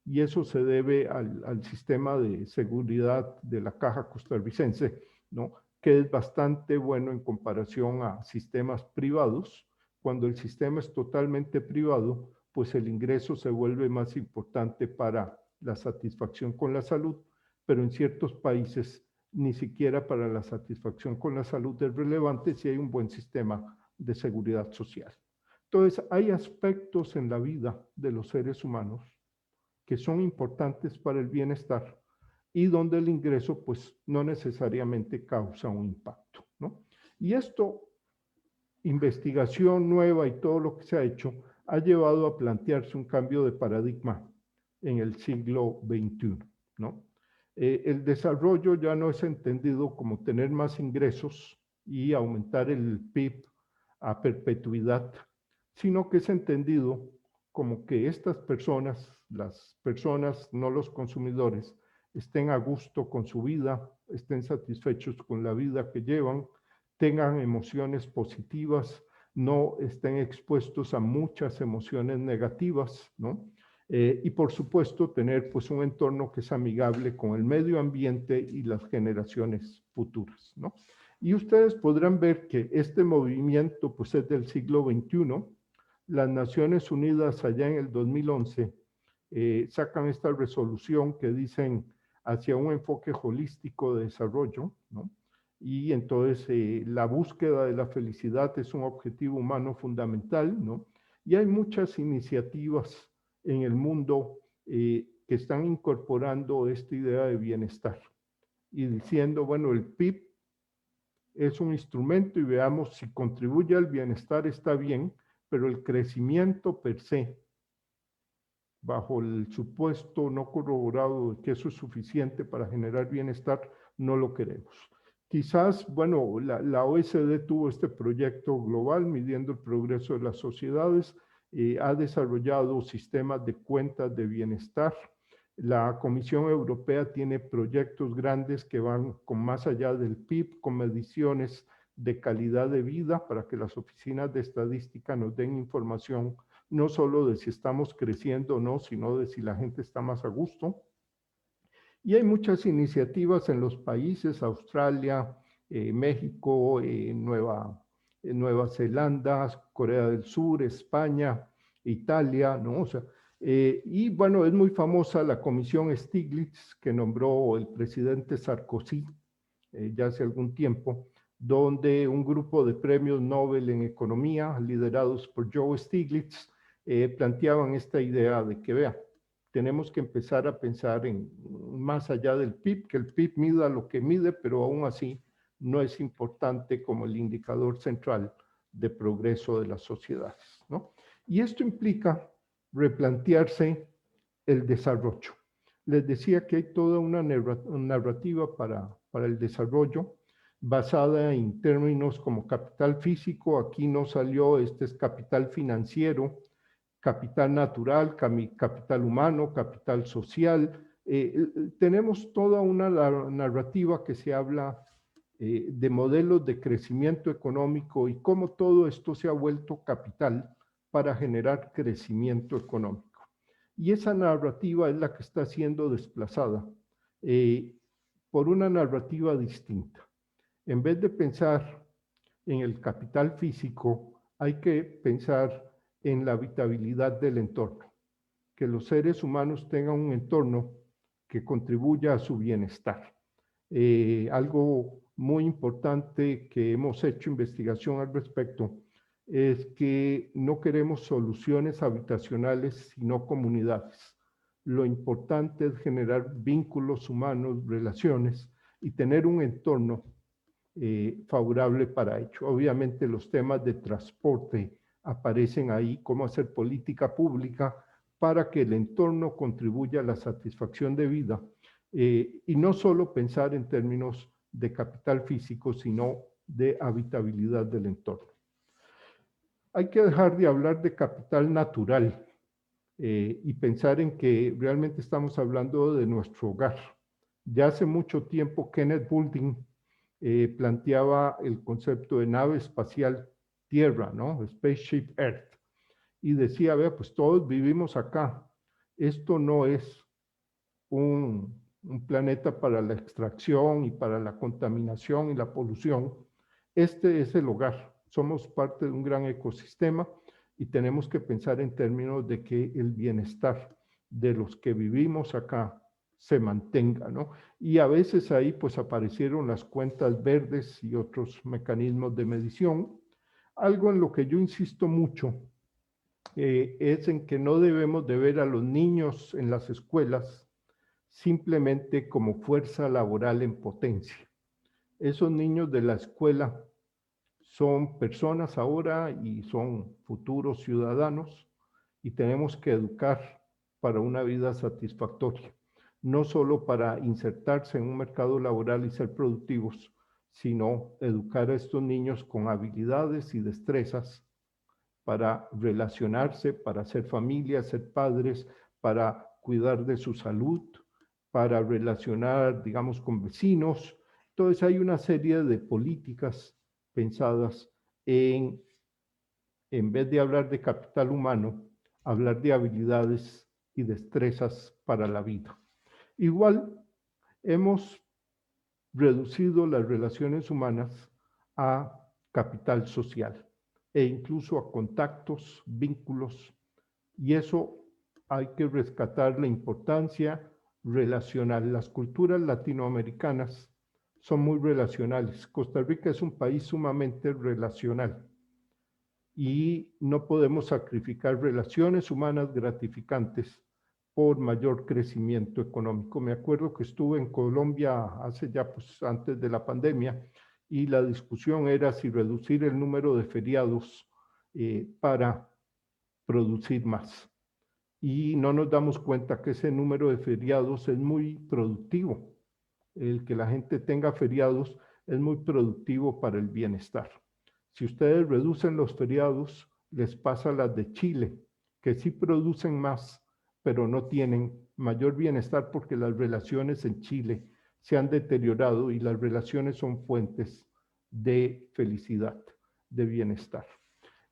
Speaker 2: y eso se debe al sistema de seguridad de la Caja Costarricense, ¿no? Que es bastante bueno en comparación a sistemas privados. Cuando el sistema es totalmente privado, pues el ingreso se vuelve más importante para la satisfacción con la salud, pero en ciertos países ni siquiera para la satisfacción con la salud es relevante si hay un buen sistema de seguridad social. Entonces, hay aspectos en la vida de los seres humanos que son importantes para el bienestar y donde el ingreso pues no necesariamente causa un impacto, ¿no? Y esto, investigación nueva y todo lo que se ha hecho, ha llevado a plantearse un cambio de paradigma en el siglo XXI, ¿no? El desarrollo ya no es entendido como tener más ingresos y aumentar el PIB a perpetuidad, sino que es entendido como que estas personas, las personas, no los consumidores, estén a gusto con su vida, estén satisfechos con la vida que llevan, tengan emociones positivas, no estén expuestos a muchas emociones negativas, ¿no? Y por supuesto tener pues un entorno que es amigable con el medio ambiente y las generaciones futuras, ¿no? Y ustedes podrán ver que este movimiento pues es del siglo XXI. Las Naciones Unidas allá en el 2011 sacan esta resolución que dicen hacia un enfoque holístico de desarrollo, ¿no? Y entonces la búsqueda de la felicidad es un objetivo humano fundamental, ¿no? Y hay muchas iniciativas en el mundo que están incorporando esta idea de bienestar y diciendo, bueno, el PIB es un instrumento y veamos si contribuye al bienestar está bien, pero el crecimiento per se, bajo el supuesto no corroborado de que eso es suficiente para generar bienestar, no lo queremos. Quizás, bueno, la OSD tuvo este proyecto global midiendo el progreso de las sociedades, ha desarrollado sistemas de cuentas de bienestar. La Comisión Europea tiene proyectos grandes que van con más allá del PIB, con mediciones de calidad de vida para que las oficinas de estadística nos den información no solo de si estamos creciendo o no, sino de si la gente está más a gusto. Y hay muchas iniciativas en los países, Australia, México, Nueva Zelanda, Corea del Sur, España, Italia, ¿no? O sea, y bueno, es muy famosa la comisión Stiglitz que nombró el presidente Sarkozy ya hace algún tiempo, donde un grupo de premios Nobel en economía, liderados por Joe Stiglitz, planteaban esta idea de que, vea, tenemos que empezar a pensar en más allá del PIB, que el PIB mida lo que mide, pero aún así no es importante como el indicador central de progreso de las sociedades, ¿no? Y esto implica replantearse el desarrollo. Les decía que hay toda una narrativa para el desarrollo basada en términos como capital físico, aquí no salió, este es capital financiero, capital natural, capital humano, capital social. Tenemos toda una narrativa que se habla de modelos de crecimiento económico y cómo todo esto se ha vuelto capital para generar crecimiento económico. Y esa narrativa es la que está siendo desplazada por una narrativa distinta. En vez de pensar en el capital físico, hay que pensar en la habitabilidad del entorno, que los seres humanos tengan un entorno que contribuya a su bienestar. Algo muy importante que hemos hecho investigación al respecto es que no queremos soluciones habitacionales, sino comunidades. lo importante es generar vínculos humanos, relaciones y tener un entorno favorable para ello. Obviamente los temas de transporte aparecen ahí, cómo hacer política pública para que el entorno contribuya a la satisfacción de vida y no solo pensar en términos de capital físico, sino de habitabilidad del entorno. Hay que dejar de hablar de capital natural y pensar en que realmente estamos hablando de nuestro hogar. Ya hace mucho tiempo Kenneth Boulding planteaba el concepto de nave espacial Tierra, ¿no? Spaceship Earth. Y decía, vea, pues todos vivimos acá. Esto no es un planeta para la extracción y para la contaminación y la polución. Este es el hogar. Somos parte de un gran ecosistema y tenemos que pensar en términos de que el bienestar de los que vivimos acá se mantenga, ¿no? Y a veces ahí pues aparecieron las cuentas verdes y otros mecanismos de medición. Algo en lo que yo insisto mucho es en que no debemos de ver a los niños en las escuelas simplemente como fuerza laboral en potencia. Esos niños de la escuela son personas ahora y son futuros ciudadanos y tenemos que educar para una vida satisfactoria, no solo para insertarse en un mercado laboral y ser productivos, sino educar a estos niños con habilidades y destrezas para relacionarse, para ser familia, ser padres, para cuidar de su salud, para relacionar, digamos, con vecinos. Entonces hay una serie de políticas pensadas en vez de hablar de capital humano, hablar de habilidades y destrezas para la vida. Igual hemos reducido las relaciones humanas a capital social e incluso a contactos, vínculos, y eso hay que rescatar la importancia relacional. Las culturas latinoamericanas son muy relacionales. Costa Rica es un país sumamente relacional y no podemos sacrificar relaciones humanas gratificantes por mayor crecimiento económico. Me acuerdo que estuve en Colombia hace ya, pues antes de la pandemia, y la discusión era si reducir el número de feriados para producir más. Y no nos damos cuenta que ese número de feriados es muy productivo. El que la gente tenga feriados es muy productivo para el bienestar. Si ustedes reducen los feriados, les pasa a las de Chile, que sí producen más, pero no tienen mayor bienestar porque las relaciones en Chile se han deteriorado y las relaciones son fuentes de felicidad, de bienestar.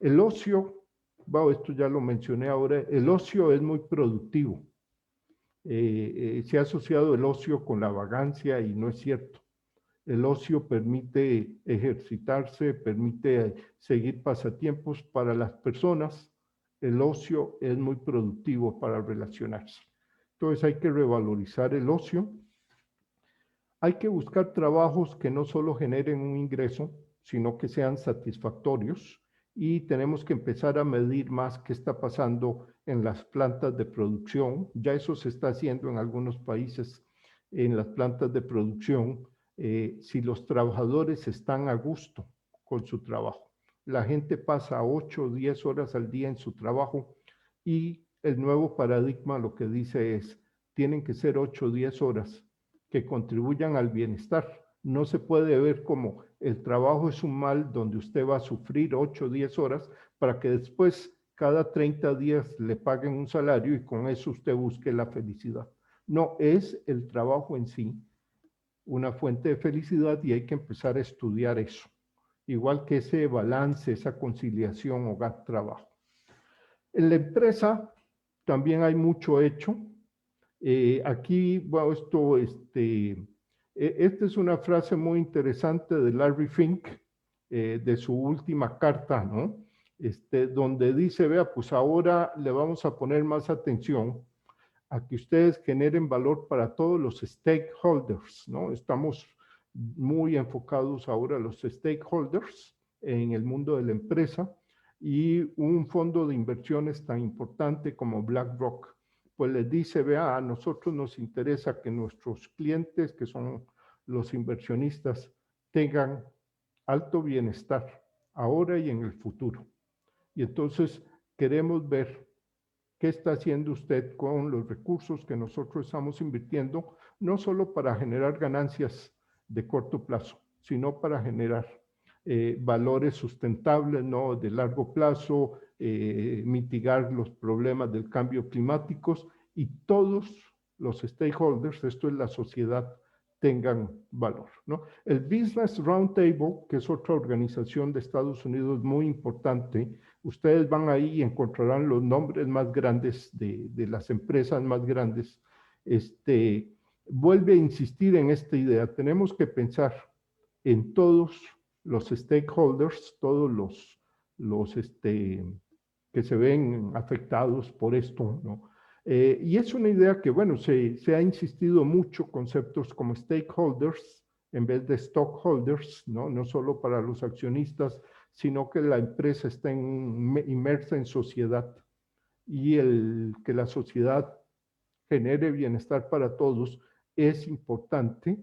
Speaker 2: El ocio, bueno, esto ya lo mencioné ahora, el ocio es muy productivo. Se ha asociado el ocio con la vagancia y no es cierto. El ocio permite ejercitarse, permite seguir pasatiempos para las personas. El ocio es muy productivo para relacionarse. Entonces hay que revalorizar el ocio. Hay que buscar trabajos que no solo generen un ingreso, sino que sean satisfactorios. Y tenemos que empezar a medir más qué está pasando en las plantas de producción. Ya eso se está haciendo en algunos países, en las plantas de producción, si los trabajadores están a gusto con su trabajo. La gente pasa 8 o 10 horas al día en su trabajo y el nuevo paradigma lo que dice es, tienen que ser 8 o 10 horas que contribuyan al bienestar. No se puede ver como el trabajo es un mal donde usted va a sufrir 8 o 10 horas para que después cada 30 días le paguen un salario y con eso usted busque la felicidad. No, es el trabajo en sí una fuente de felicidad y hay que empezar a estudiar eso. Igual que ese balance, esa conciliación hogar-trabajo. En la empresa también hay mucho hecho. Aquí, bueno, esta es una frase muy interesante de Larry Fink, de su última carta, ¿no? Donde dice, vea, pues ahora le vamos a poner más atención a que ustedes generen valor para todos los stakeholders, ¿no? Estamos muy enfocados ahora a los stakeholders en el mundo de la empresa y un fondo de inversiones tan importante como BlackRock pues les dice, vea, a nosotros nos interesa que nuestros clientes, que son los inversionistas, tengan alto bienestar ahora y en el futuro. Y entonces queremos ver qué está haciendo usted con los recursos que nosotros estamos invirtiendo, no solo para generar ganancias de corto plazo, sino para generar valores sustentables, ¿no? De largo plazo, mitigar los problemas del cambio climático y todos los stakeholders, esto es la sociedad, tengan valor, ¿no? El Business Roundtable, que es otra organización de Estados Unidos muy importante, ustedes van ahí y encontrarán los nombres más grandes de las empresas más grandes. Vuelve a insistir en esta idea. Tenemos que pensar en todos los stakeholders, todos los que se ven afectados por esto, ¿no? Y es una idea que, bueno, se ha insistido mucho, conceptos como stakeholders en vez de stockholders, ¿no? No solo para los accionistas, sino que la empresa está inmersa en sociedad y que la sociedad genere bienestar para todos es importante.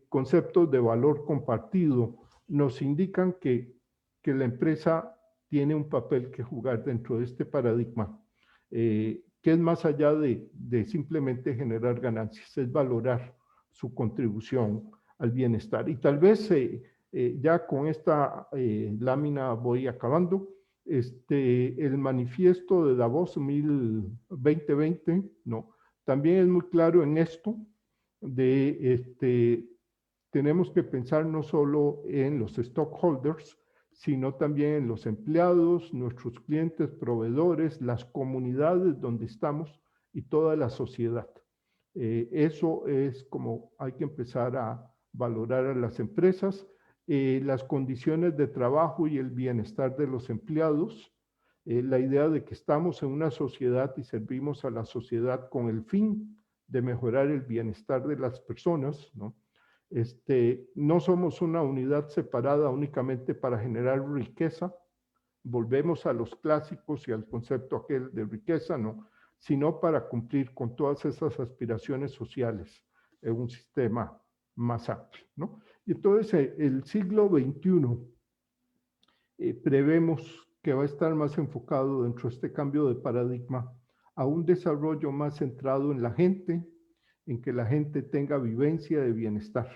Speaker 2: Conceptos de valor compartido nos indican que la empresa tiene un papel que jugar dentro de este paradigma, que es más allá de simplemente generar ganancias, es valorar su contribución al bienestar. Y tal vez ya con esta lámina voy acabando. El manifiesto de Davos 2020, ¿no? También es muy claro en esto tenemos que pensar no solo en los stockholders, sino también en los empleados, nuestros clientes, proveedores, las comunidades donde estamos y toda la sociedad. Eso es como hay que empezar a valorar a las empresas, las condiciones de trabajo y el bienestar de los empleados, la idea de que estamos en una sociedad y servimos a la sociedad con el fin de mejorar el bienestar de las personas, ¿no? No somos una unidad separada únicamente para generar riqueza, volvemos a los clásicos y al concepto aquel de riqueza, ¿no? Sino para cumplir con todas esas aspiraciones sociales en un sistema más amplio, ¿no? Y entonces el siglo XXI prevemos que va a estar más enfocado dentro de este cambio de paradigma a un desarrollo más centrado en la gente, en que la gente tenga vivencia de bienestar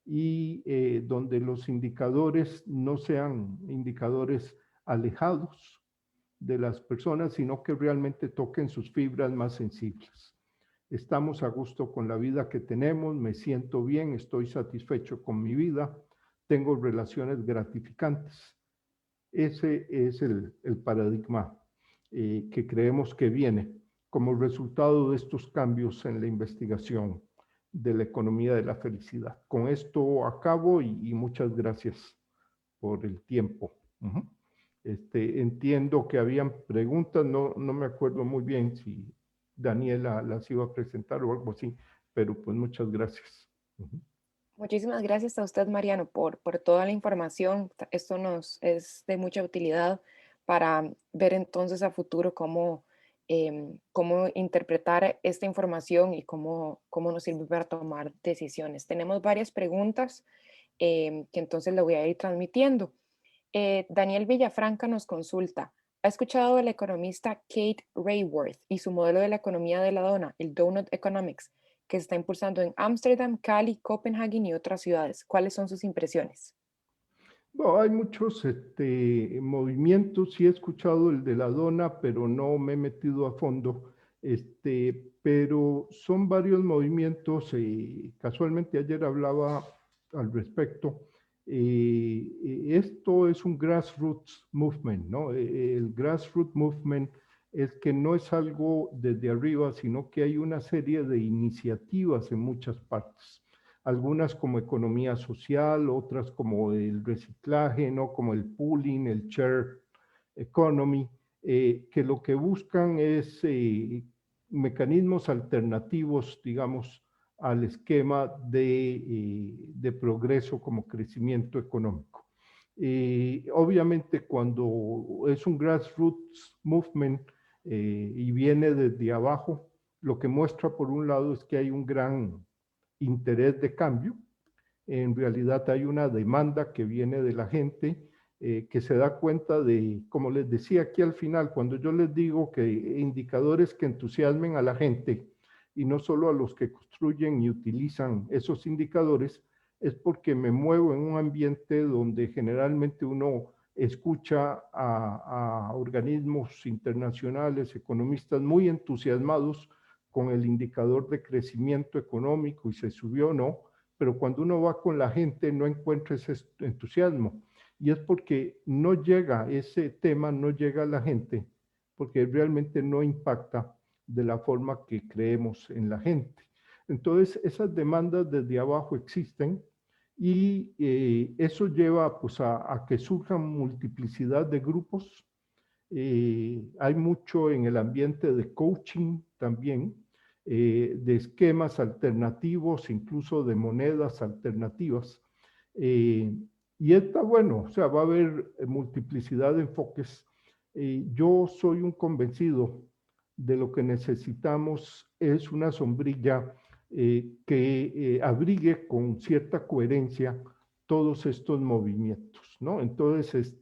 Speaker 2: y donde los indicadores no sean indicadores alejados de las personas, sino que realmente toquen sus fibras más sensibles. Estamos a gusto con la vida que tenemos, me siento bien, estoy satisfecho con mi vida, tengo relaciones gratificantes. Ese es el paradigma que creemos que viene como resultado de estos cambios en la investigación de la economía de la felicidad. Con esto acabo y muchas gracias por el tiempo. Entiendo que habían preguntas, no me acuerdo muy bien si Daniela las iba a presentar o algo así, pero pues muchas gracias.
Speaker 1: Muchísimas gracias a usted, Mariano, por toda la información. Esto nos es de mucha utilidad para ver entonces a futuro cómo interpretar esta información y cómo nos sirve para tomar decisiones. Tenemos varias preguntas que entonces le voy a ir transmitiendo. Daniel Villafranca nos consulta. ¿Ha escuchado del economista Kate Raworth y su modelo de la economía de la dona, el Donut Economics, que se está impulsando en Ámsterdam, Cali, Copenhague y otras ciudades? ¿Cuáles son sus impresiones?
Speaker 2: Bueno, hay muchos movimientos, sí he escuchado el de la dona, pero no me he metido a fondo, pero son varios movimientos, casualmente ayer hablaba al respecto, esto es un grassroots movement, ¿no? El grassroots movement es que no es algo desde arriba, sino que hay una serie de iniciativas en muchas partes, algunas como economía social, otras como el reciclaje, ¿no? Como el pooling, el share economy, que lo que buscan es mecanismos alternativos, digamos, al esquema de progreso como crecimiento económico. Obviamente cuando es un grassroots movement, y viene desde abajo. Lo que muestra por un lado es que hay un gran interés de cambio. En realidad hay una demanda que viene de la gente que se da cuenta de, como les decía aquí al final, cuando yo les digo que indicadores que entusiasmen a la gente y no solo a los que construyen y utilizan esos indicadores, es porque me muevo en un ambiente donde generalmente uno escucha a organismos internacionales, economistas muy entusiasmados con el indicador de crecimiento económico y se subió o no, pero cuando uno va con la gente no encuentra ese entusiasmo. Y es porque no llega, ese tema no llega a la gente, porque realmente no impacta de la forma que creemos en la gente. Entonces, esas demandas desde abajo existen y eso lleva pues, a que surjan multiplicidad de grupos. Hay mucho en el ambiente de coaching también, de esquemas alternativos, incluso de monedas alternativas. Y está bueno, o sea, va a haber multiplicidad de enfoques. Yo soy un convencido de lo que necesitamos es una sombrilla que abrigue con cierta coherencia todos estos movimientos, ¿no? Entonces,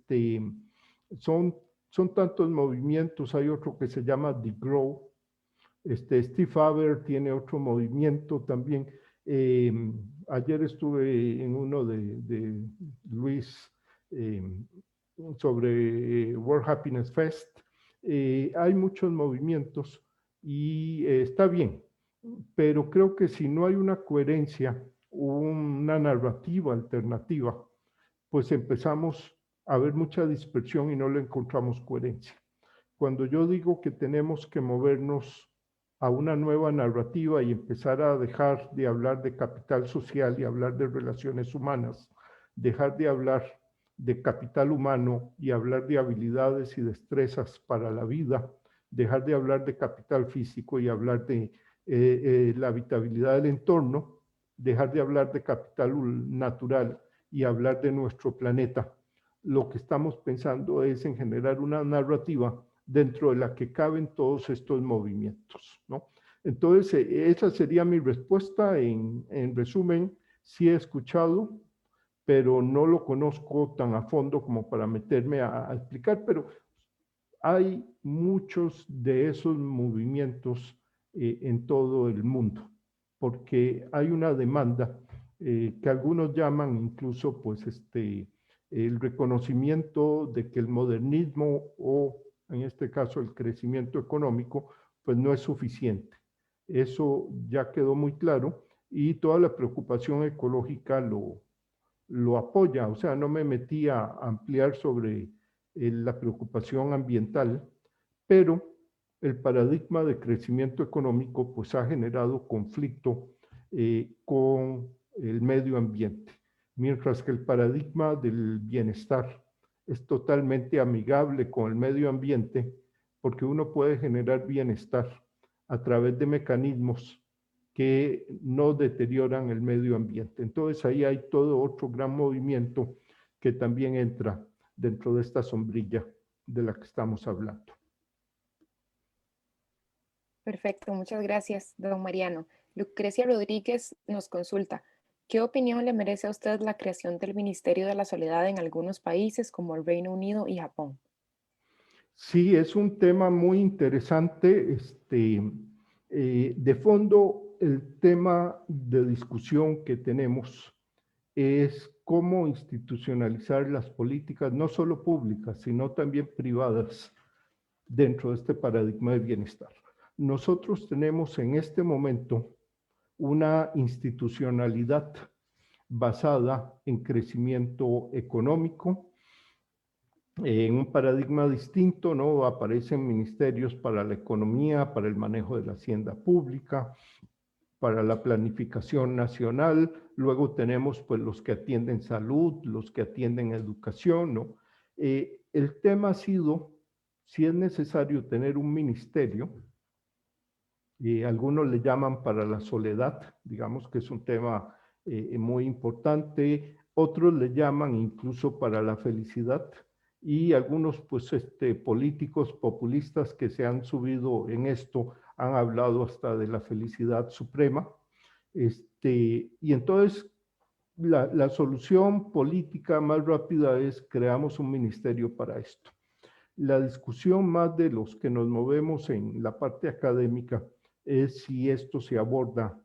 Speaker 2: son tantos movimientos, hay otro que se llama The Grow, Steve Faber tiene otro movimiento también. Eh, Ayer estuve en uno de Luis sobre World Happiness Fest. Hay muchos movimientos y está bien, pero creo que si no hay una coherencia, una narrativa alternativa, pues empezamos a ver mucha dispersión y no le encontramos coherencia. Cuando yo digo que tenemos que movernos a una nueva narrativa y empezar a dejar de hablar de capital social y hablar de relaciones humanas, dejar de hablar de capital humano y hablar de habilidades y destrezas para la vida, dejar de hablar de capital físico y hablar de la habitabilidad del entorno, dejar de hablar de capital natural y hablar de nuestro planeta. Lo que estamos pensando es en generar una narrativa dentro de la que caben todos estos movimientos, ¿no? Entonces, esa sería mi respuesta. En resumen, sí he escuchado, pero no lo conozco tan a fondo como para meterme a explicar, pero hay muchos de esos movimientos en todo el mundo, porque hay una demanda que algunos llaman incluso, pues, el reconocimiento de que el modernismo o, en este caso, el crecimiento económico, pues no es suficiente. Eso ya quedó muy claro y toda la preocupación ecológica lo apoya. O sea, no me metí a ampliar sobre la preocupación ambiental, pero el paradigma de crecimiento económico pues ha generado conflicto con el medio ambiente, mientras que el paradigma del bienestar es totalmente amigable con el medio ambiente porque uno puede generar bienestar a través de mecanismos que no deterioran el medio ambiente. Entonces ahí hay todo otro gran movimiento que también entra dentro de esta sombrilla de la que estamos hablando.
Speaker 1: Perfecto, muchas gracias, don Mariano. Lucrecia Rodríguez nos consulta, ¿qué opinión le merece a usted la creación del Ministerio de la Soledad en algunos países como el Reino Unido y Japón?
Speaker 2: Sí, es un tema muy interesante. De fondo, el tema de discusión que tenemos es cómo institucionalizar las políticas, no solo públicas, sino también privadas, dentro de este paradigma de bienestar. Nosotros tenemos en este momento una institucionalidad basada en crecimiento económico, en un paradigma distinto, ¿no? Aparecen ministerios para la economía, para el manejo de la hacienda pública, para la planificación nacional, luego tenemos pues los que atienden salud, los que atienden educación, ¿no? El tema ha sido si es necesario tener un ministerio, algunos le llaman para la soledad, digamos que es un tema muy importante, otros le llaman incluso para la felicidad, y algunos pues, políticos populistas que se han subido en esto han hablado hasta de la felicidad suprema. Y entonces la solución política más rápida es creamos un ministerio para esto. La discusión más de los que nos movemos en la parte académica es si esto se aborda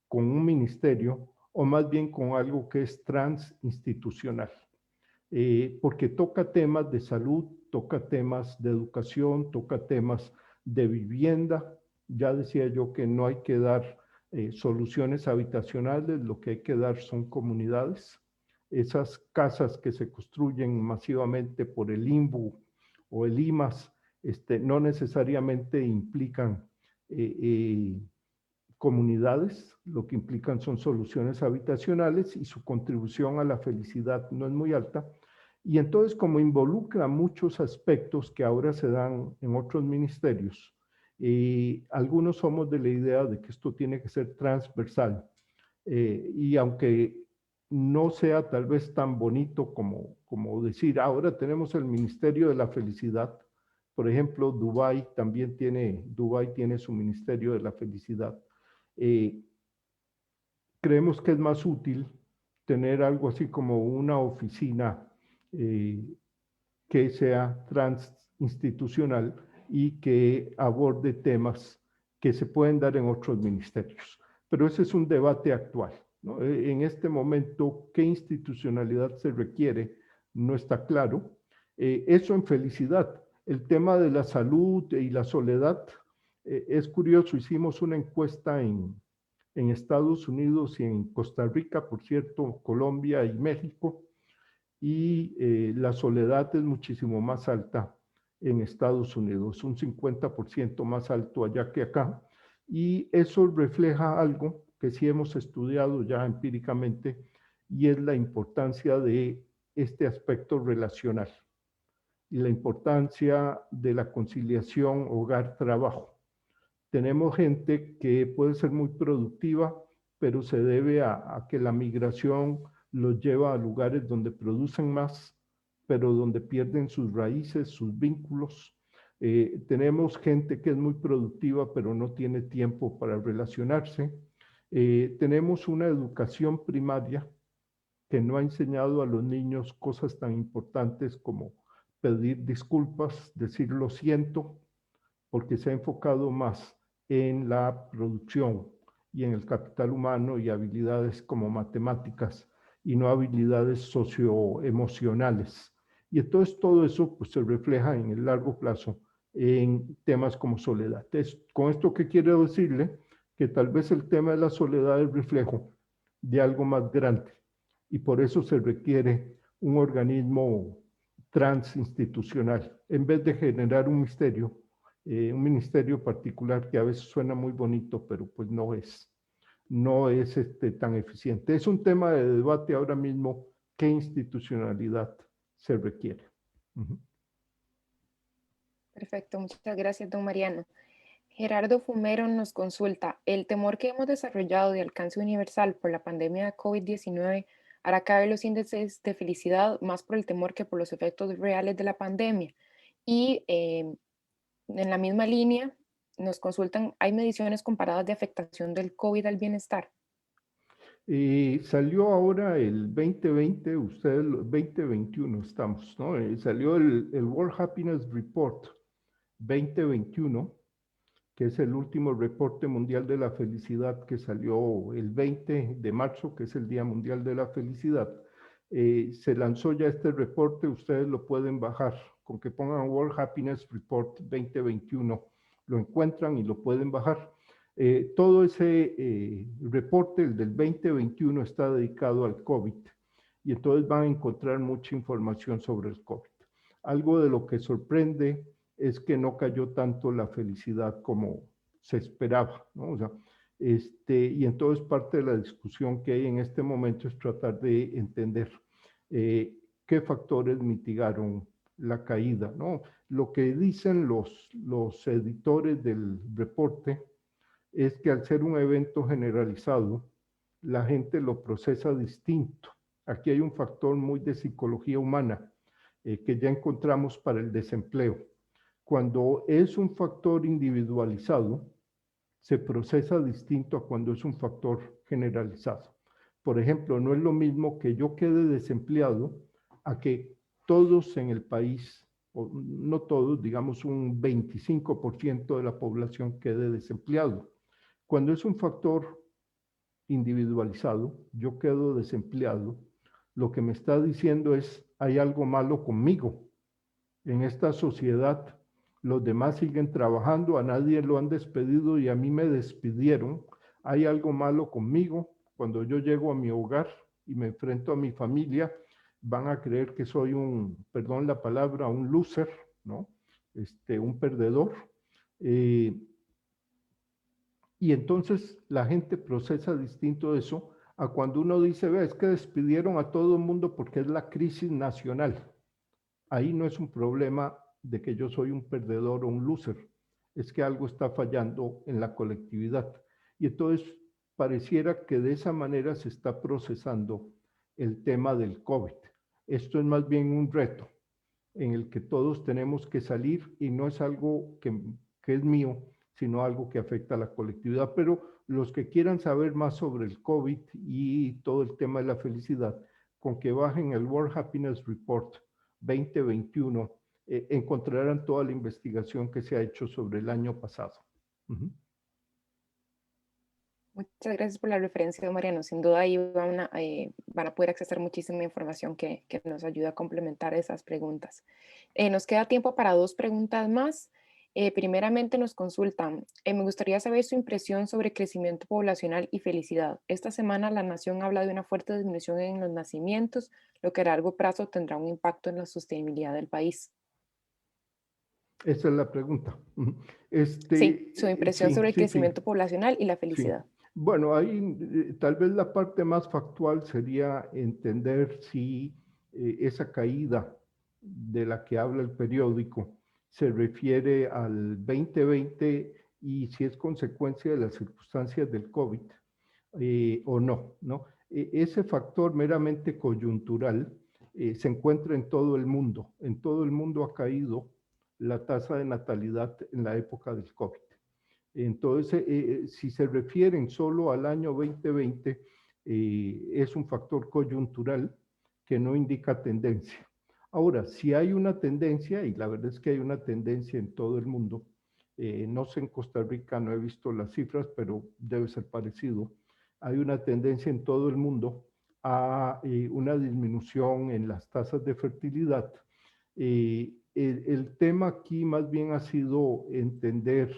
Speaker 2: con un ministerio o más bien con algo que es transinstitucional, porque toca temas de salud, toca temas de educación, toca temas de vivienda. Ya decía yo que no hay que dar soluciones habitacionales, lo que hay que dar son comunidades. Esas casas que se construyen masivamente por el INBU o el IMAS, no necesariamente implican comunidades, lo que implican son soluciones habitacionales y su contribución a la felicidad no es muy alta. Y entonces, como involucra muchos aspectos que ahora se dan en otros ministerios, algunos somos de la idea de que esto tiene que ser transversal. Y aunque no sea tal vez tan bonito como decir, ahora tenemos el Ministerio de la Felicidad. Por ejemplo, Dubái tiene su Ministerio de la Felicidad. Creemos que es más útil tener algo así como una oficina que sea transinstitucional y que aborde temas que se pueden dar en otros ministerios. Pero ese es un debate actual, ¿no? En este momento, ¿qué institucionalidad se requiere? No está claro. Eso en felicidad. El tema de la salud y la soledad es curioso. Hicimos una encuesta en Estados Unidos y en Costa Rica, por cierto, Colombia y México, y la soledad es muchísimo más alta en Estados Unidos, un 50% más alto allá que acá, y eso refleja algo que sí hemos estudiado ya empíricamente, y es la importancia de este aspecto relacional y la importancia de la conciliación hogar-trabajo. Tenemos gente que puede ser muy productiva, pero se debe a que la migración los lleva a lugares donde producen más, pero donde pierden sus raíces, sus vínculos. Tenemos gente que es muy productiva, pero no tiene tiempo para relacionarse. Tenemos una educación primaria que no ha enseñado a los niños cosas tan importantes como pedir disculpas, decir lo siento, porque se ha enfocado más en la producción y en el capital humano y habilidades como matemáticas y no habilidades socioemocionales. Y entonces todo eso pues, se refleja en el largo plazo en temas como soledad. Entonces, con esto, ¿qué quiero decirle? Que tal vez el tema de la soledad es reflejo de algo más grande y por eso se requiere un organismo transinstitucional. En vez de generar un ministerio particular que a veces suena muy bonito, pero pues no es tan eficiente. Es un tema de debate ahora mismo qué institucionalidad se requiere.
Speaker 1: Perfecto, muchas gracias, don Mariano. Gerardo Fumero nos consulta, ¿el temor que hemos desarrollado de alcance universal por la pandemia de COVID-19 hará caer los índices de felicidad más por el temor que por los efectos reales de la pandemia? Y en la misma línea nos consultan, ¿hay mediciones comparadas de afectación del COVID al bienestar?
Speaker 2: Salió ahora el 2020, ustedes, 2021 estamos, ¿no? Salió el World Happiness Report 2021, que es el último reporte mundial de la felicidad que salió el 20 de marzo, que es el Día Mundial de la Felicidad. Se lanzó ya este reporte, ustedes lo pueden bajar, con que pongan World Happiness Report 2021, lo encuentran y lo pueden bajar. Todo ese reporte, el del 2021, está dedicado al COVID y entonces van a encontrar mucha información sobre el COVID. Algo de lo que sorprende es que no cayó tanto la felicidad como se esperaba, ¿no? O sea, y entonces parte de la discusión que hay en este momento es tratar de entender qué factores mitigaron la caída, ¿no? Lo que dicen los editores del reporte es que al ser un evento generalizado, la gente lo procesa distinto. Aquí hay un factor muy de psicología humana. que ya encontramos para el desempleo. Cuando es un factor individualizado, se procesa distinto a cuando es un factor generalizado. Por ejemplo, no es lo mismo que yo quede desempleado a que todos en el país, o no todos, digamos un 25% de la población quede desempleado. Cuando es un factor individualizado, yo quedo desempleado, lo que me está diciendo es, hay algo malo conmigo. En esta sociedad, los demás siguen trabajando, a nadie lo han despedido y a mí me despidieron. Hay algo malo conmigo. Cuando yo llego a mi hogar y me enfrento a mi familia, van a creer que soy perdón la palabra, un loser, ¿no? Un perdedor. Y entonces la gente procesa distinto eso a cuando uno dice, ve, es que despidieron a todo el mundo porque es la crisis nacional. Ahí no es un problema de que yo soy un perdedor o un loser, es que algo está fallando en la colectividad. Y entonces pareciera que de esa manera se está procesando el tema del COVID. Esto es más bien un reto en el que todos tenemos que salir y no es algo que es mío, sino algo que afecta a la colectividad. Pero los que quieran saber más sobre el COVID y todo el tema de la felicidad, con que bajen el World Happiness Report 2021, encontrarán toda la investigación que se ha hecho sobre el año pasado.
Speaker 1: Muchas gracias por la referencia, Mariano. Sin duda ahí van a poder acceder muchísima información que nos ayuda a complementar esas preguntas. Nos queda tiempo para 2 preguntas más. Primeramente nos consultan, me gustaría saber su impresión sobre crecimiento poblacional y felicidad. Esta semana la Nación habla de una fuerte disminución en los nacimientos, lo que a largo plazo tendrá un impacto en la sostenibilidad del país.
Speaker 2: Esa es la pregunta.
Speaker 1: Sí, su impresión
Speaker 2: Sí,
Speaker 1: sobre el
Speaker 2: sí, sí,
Speaker 1: crecimiento poblacional y la
Speaker 2: sí.
Speaker 1: felicidad.
Speaker 2: Bueno, ahí tal vez la parte más factual sería entender si esa caída de la que habla el periódico se refiere al 2020 y si es consecuencia de las circunstancias del COVID o no, ¿no? Ese factor meramente coyuntural se encuentra en todo el mundo. En todo el mundo ha caído la tasa de natalidad en la época del COVID. Entonces, si se refieren solo al año 2020, es un factor coyuntural que no indica tendencia. Ahora, si hay una tendencia, y la verdad es que hay una tendencia en todo el mundo, no sé en Costa Rica, no he visto las cifras, pero debe ser parecido, hay una tendencia en todo el mundo a una disminución en las tasas de fertilidad. El tema aquí más bien ha sido entender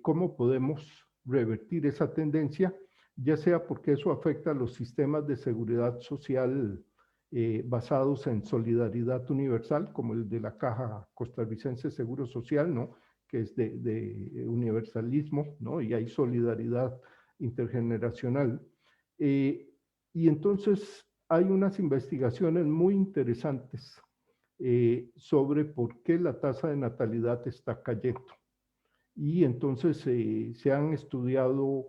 Speaker 2: cómo podemos revertir esa tendencia, ya sea porque eso afecta a los sistemas de seguridad social basados en solidaridad universal, como el de la Caja Costarricense Seguro Social, ¿no? Que es de universalismo, ¿no? Y hay solidaridad intergeneracional. Y entonces hay unas investigaciones muy interesantes sobre por qué la tasa de natalidad está cayendo. Y entonces se han estudiado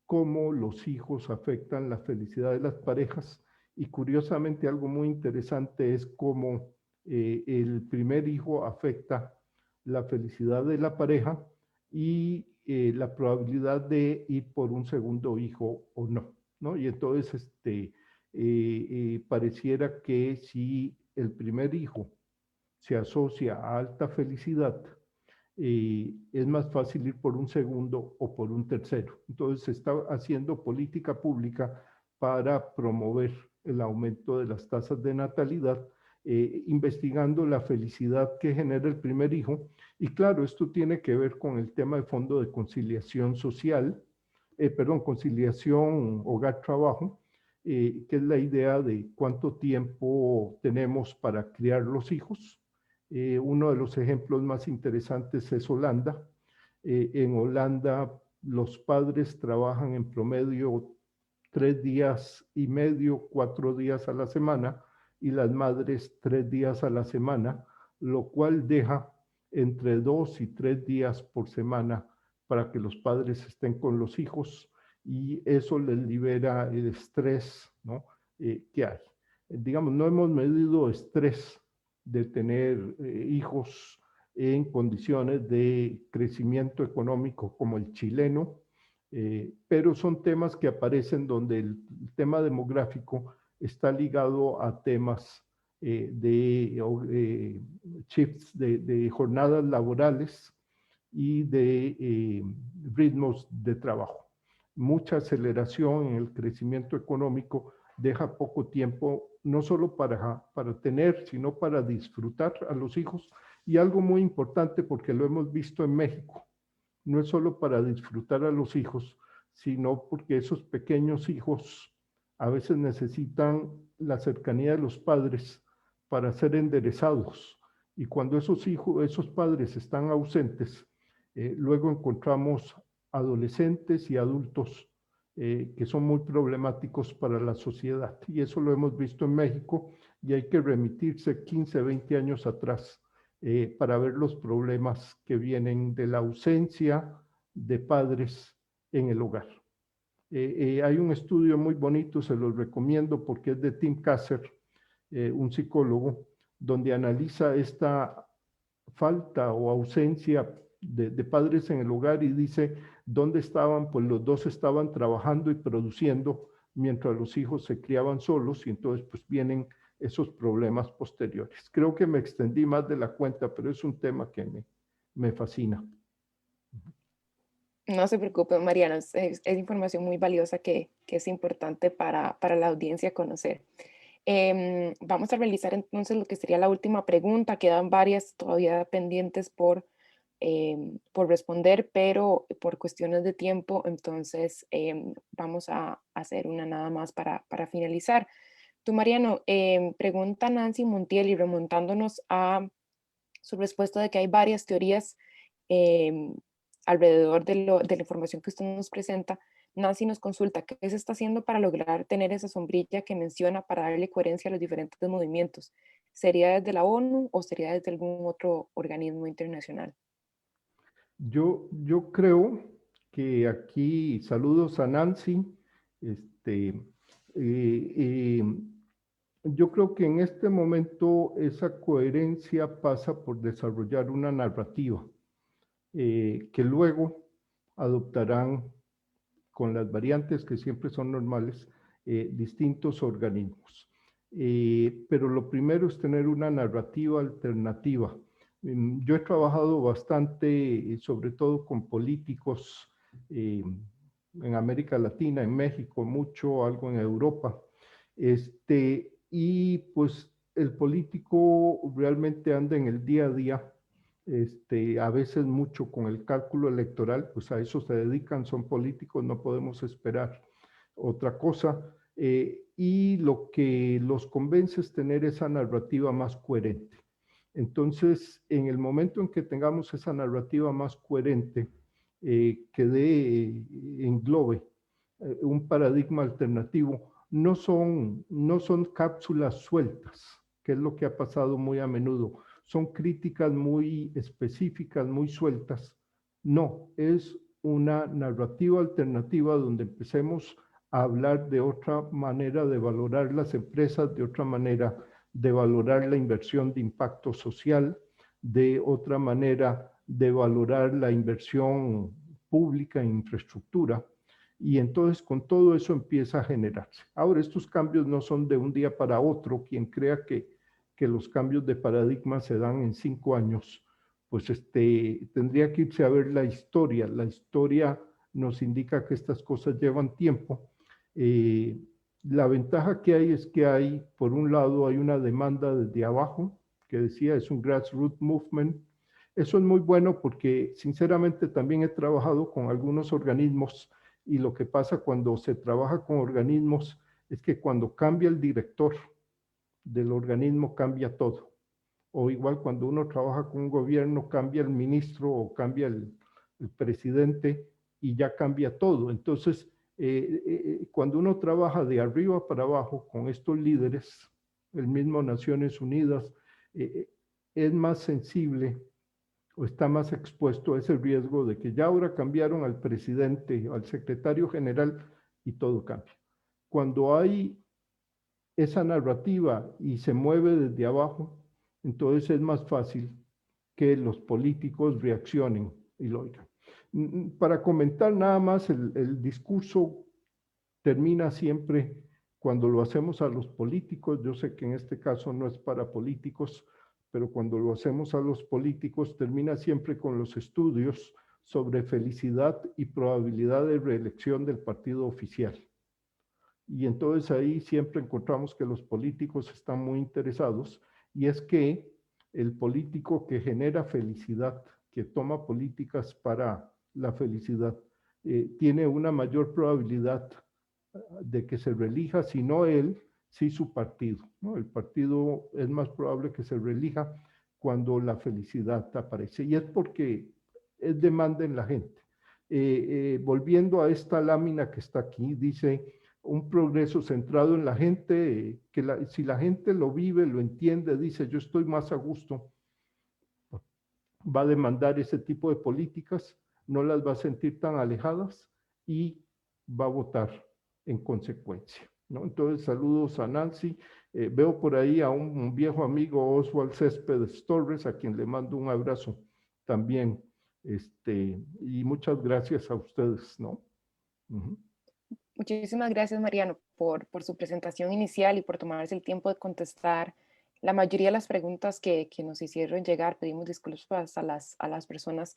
Speaker 2: cómo los hijos afectan la felicidad de las parejas y curiosamente algo muy interesante es cómo el primer hijo afecta la felicidad de la pareja y la probabilidad de ir por un segundo hijo o no, ¿no? Y entonces pareciera que si el primer hijo se asocia a alta felicidad, es más fácil ir por un segundo o por un tercero. Entonces se está haciendo política pública para promover el aumento de las tasas de natalidad, investigando la felicidad que genera el primer hijo. Y claro, esto tiene que ver con el tema de fondo de conciliación social, conciliación hogar-trabajo, que es la idea de cuánto tiempo tenemos para criar los hijos. Uno de los ejemplos más interesantes es Holanda. En Holanda los padres trabajan en promedio 3 días y medio, 4 días a la semana y las madres 3 días a la semana, lo cual deja entre 2 y 3 días por semana para que los padres estén con los hijos y eso les libera el estrés, ¿no? Que hay. digamos, no hemos medido estrés de tener hijos en condiciones de crecimiento económico como el chileno, pero son temas que aparecen donde el tema demográfico está ligado a temas de shifts de jornadas laborales y de ritmos de trabajo. Mucha aceleración en el crecimiento económico deja poco tiempo, no solo para tener, sino para disfrutar a los hijos. Y algo muy importante, porque lo hemos visto en México, no es solo para disfrutar a los hijos, sino porque esos pequeños hijos a veces necesitan la cercanía de los padres para ser enderezados. Y cuando esos padres están ausentes, luego encontramos adolescentes y adultos que son muy problemáticos para la sociedad. Y eso lo hemos visto en México y hay que remitirse 15, 20 años atrás para ver los problemas que vienen de la ausencia de padres en el hogar. Hay un estudio muy bonito, se los recomiendo porque es de Tim Kasser, un psicólogo, donde analiza esta falta o ausencia de padres en el hogar y dice dónde estaban. Pues los dos estaban trabajando y produciendo mientras los hijos se criaban solos, y entonces pues vienen esos problemas posteriores. Creo que me extendí más de la cuenta, pero es un tema que me fascina.
Speaker 1: No se preocupe, Mariano, es información muy valiosa que es importante para la audiencia conocer. Vamos a realizar entonces lo que sería la última pregunta. Quedan varias todavía pendientes por responder, pero por cuestiones de tiempo, entonces vamos a hacer una nada más para finalizar. Tú, Mariano, pregunta Nancy Montiel, y remontándonos a su respuesta de que hay varias teorías alrededor de la información que usted nos presenta. Nancy nos consulta qué se está haciendo para lograr tener esa sombrilla que menciona para darle coherencia a los diferentes movimientos. ¿Sería desde la ONU o sería desde algún otro organismo internacional?
Speaker 2: Yo creo que aquí, saludos a Nancy, yo creo que en este momento esa coherencia pasa por desarrollar una narrativa que luego adoptarán con las variantes que siempre son normales, distintos organismos. Pero lo primero es tener una narrativa alternativa. Yo he trabajado bastante, sobre todo con políticos en América Latina, en México, mucho, algo en Europa. Y pues el político realmente anda en el día a día, a veces mucho con el cálculo electoral, pues a eso se dedican, son políticos, no podemos esperar otra cosa. Y lo que los convence es tener esa narrativa más coherente. Entonces, en el momento en que tengamos esa narrativa más coherente, que englobe un paradigma alternativo, no son cápsulas sueltas, que es lo que ha pasado muy a menudo. Son críticas muy específicas, muy sueltas. No, es una narrativa alternativa donde empecemos a hablar de otra manera de valorar las empresas, de otra manera de valorar la inversión de impacto social, de otra manera de valorar la inversión pública en infraestructura. Y entonces con todo eso empieza a generarse. Ahora, estos cambios no son de un día para otro. Quien crea que los cambios de paradigma se dan en 5 años, pues tendría que irse a ver la historia. La historia nos indica que estas cosas llevan tiempo. La ventaja que hay es que hay, por un lado, hay una demanda desde abajo, que decía, es un grassroots movement. Eso es muy bueno porque, sinceramente, también he trabajado con algunos organismos, y lo que pasa cuando se trabaja con organismos es que cuando cambia el director del organismo cambia todo. O igual cuando uno trabaja con un gobierno, cambia el ministro o cambia el presidente y ya cambia todo. Entonces, cuando uno trabaja de arriba para abajo con estos líderes, el mismo Naciones Unidas, es más sensible o está más expuesto a ese riesgo de que ya ahora cambiaron al presidente, al secretario general, y todo cambia. Cuando hay esa narrativa y se mueve desde abajo, entonces es más fácil que los políticos reaccionen y lo oigan. Para comentar nada más, el discurso termina siempre cuando lo hacemos a los políticos. Yo sé que en este caso no es para políticos, pero cuando lo hacemos a los políticos termina siempre con los estudios sobre felicidad y probabilidad de reelección del partido oficial. Y entonces ahí siempre encontramos que los políticos están muy interesados, y es que el político que genera felicidad, que toma políticas para la felicidad, tiene una mayor probabilidad de que se reelija, si no él, sí su partido, ¿no? El partido es más probable que se reelija cuando la felicidad aparece, y es porque es demanda en la gente. Volviendo a esta lámina que está aquí, dice un progreso centrado en la gente, si la gente lo vive, lo entiende, dice yo estoy más a gusto, va a demandar ese tipo de políticas, no las va a sentir tan alejadas y va a votar en consecuencia, ¿no? Entonces, saludos a Nancy. Veo por ahí a un viejo amigo, Oswald Céspedes Torres, a quien le mando un abrazo también. Y muchas gracias a ustedes, ¿no?
Speaker 1: Muchísimas gracias, Mariano, por su presentación inicial y por tomarse el tiempo de contestar la mayoría de las preguntas que nos hicieron llegar. Pedimos disculpas a las personas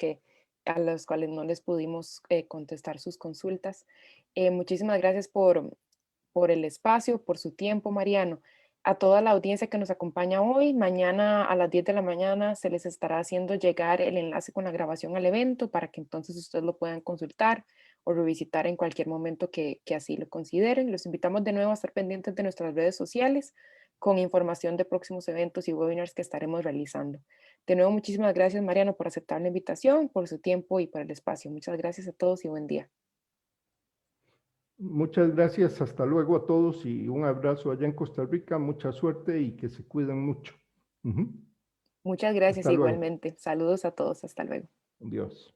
Speaker 1: a las cuales no les pudimos contestar sus consultas. Muchísimas gracias por el espacio, por su tiempo, Mariano. A toda la audiencia que nos acompaña hoy, mañana a las 10 de la mañana se les estará haciendo llegar el enlace con la grabación al evento para que entonces ustedes lo puedan consultar o revisitar en cualquier momento que así lo consideren. Los invitamos de nuevo a estar pendientes de nuestras redes sociales con información de próximos eventos y webinars que estaremos realizando. De nuevo, muchísimas gracias, Mariano, por aceptar la invitación, por su tiempo y por el espacio. Muchas gracias a todos y buen día.
Speaker 2: Muchas gracias, hasta luego a todos y un abrazo allá en Costa Rica, mucha suerte y que se cuiden mucho.
Speaker 1: Muchas gracias
Speaker 2: Hasta luego.
Speaker 1: igualmente. Saludos a todos. Hasta luego.
Speaker 2: Adiós.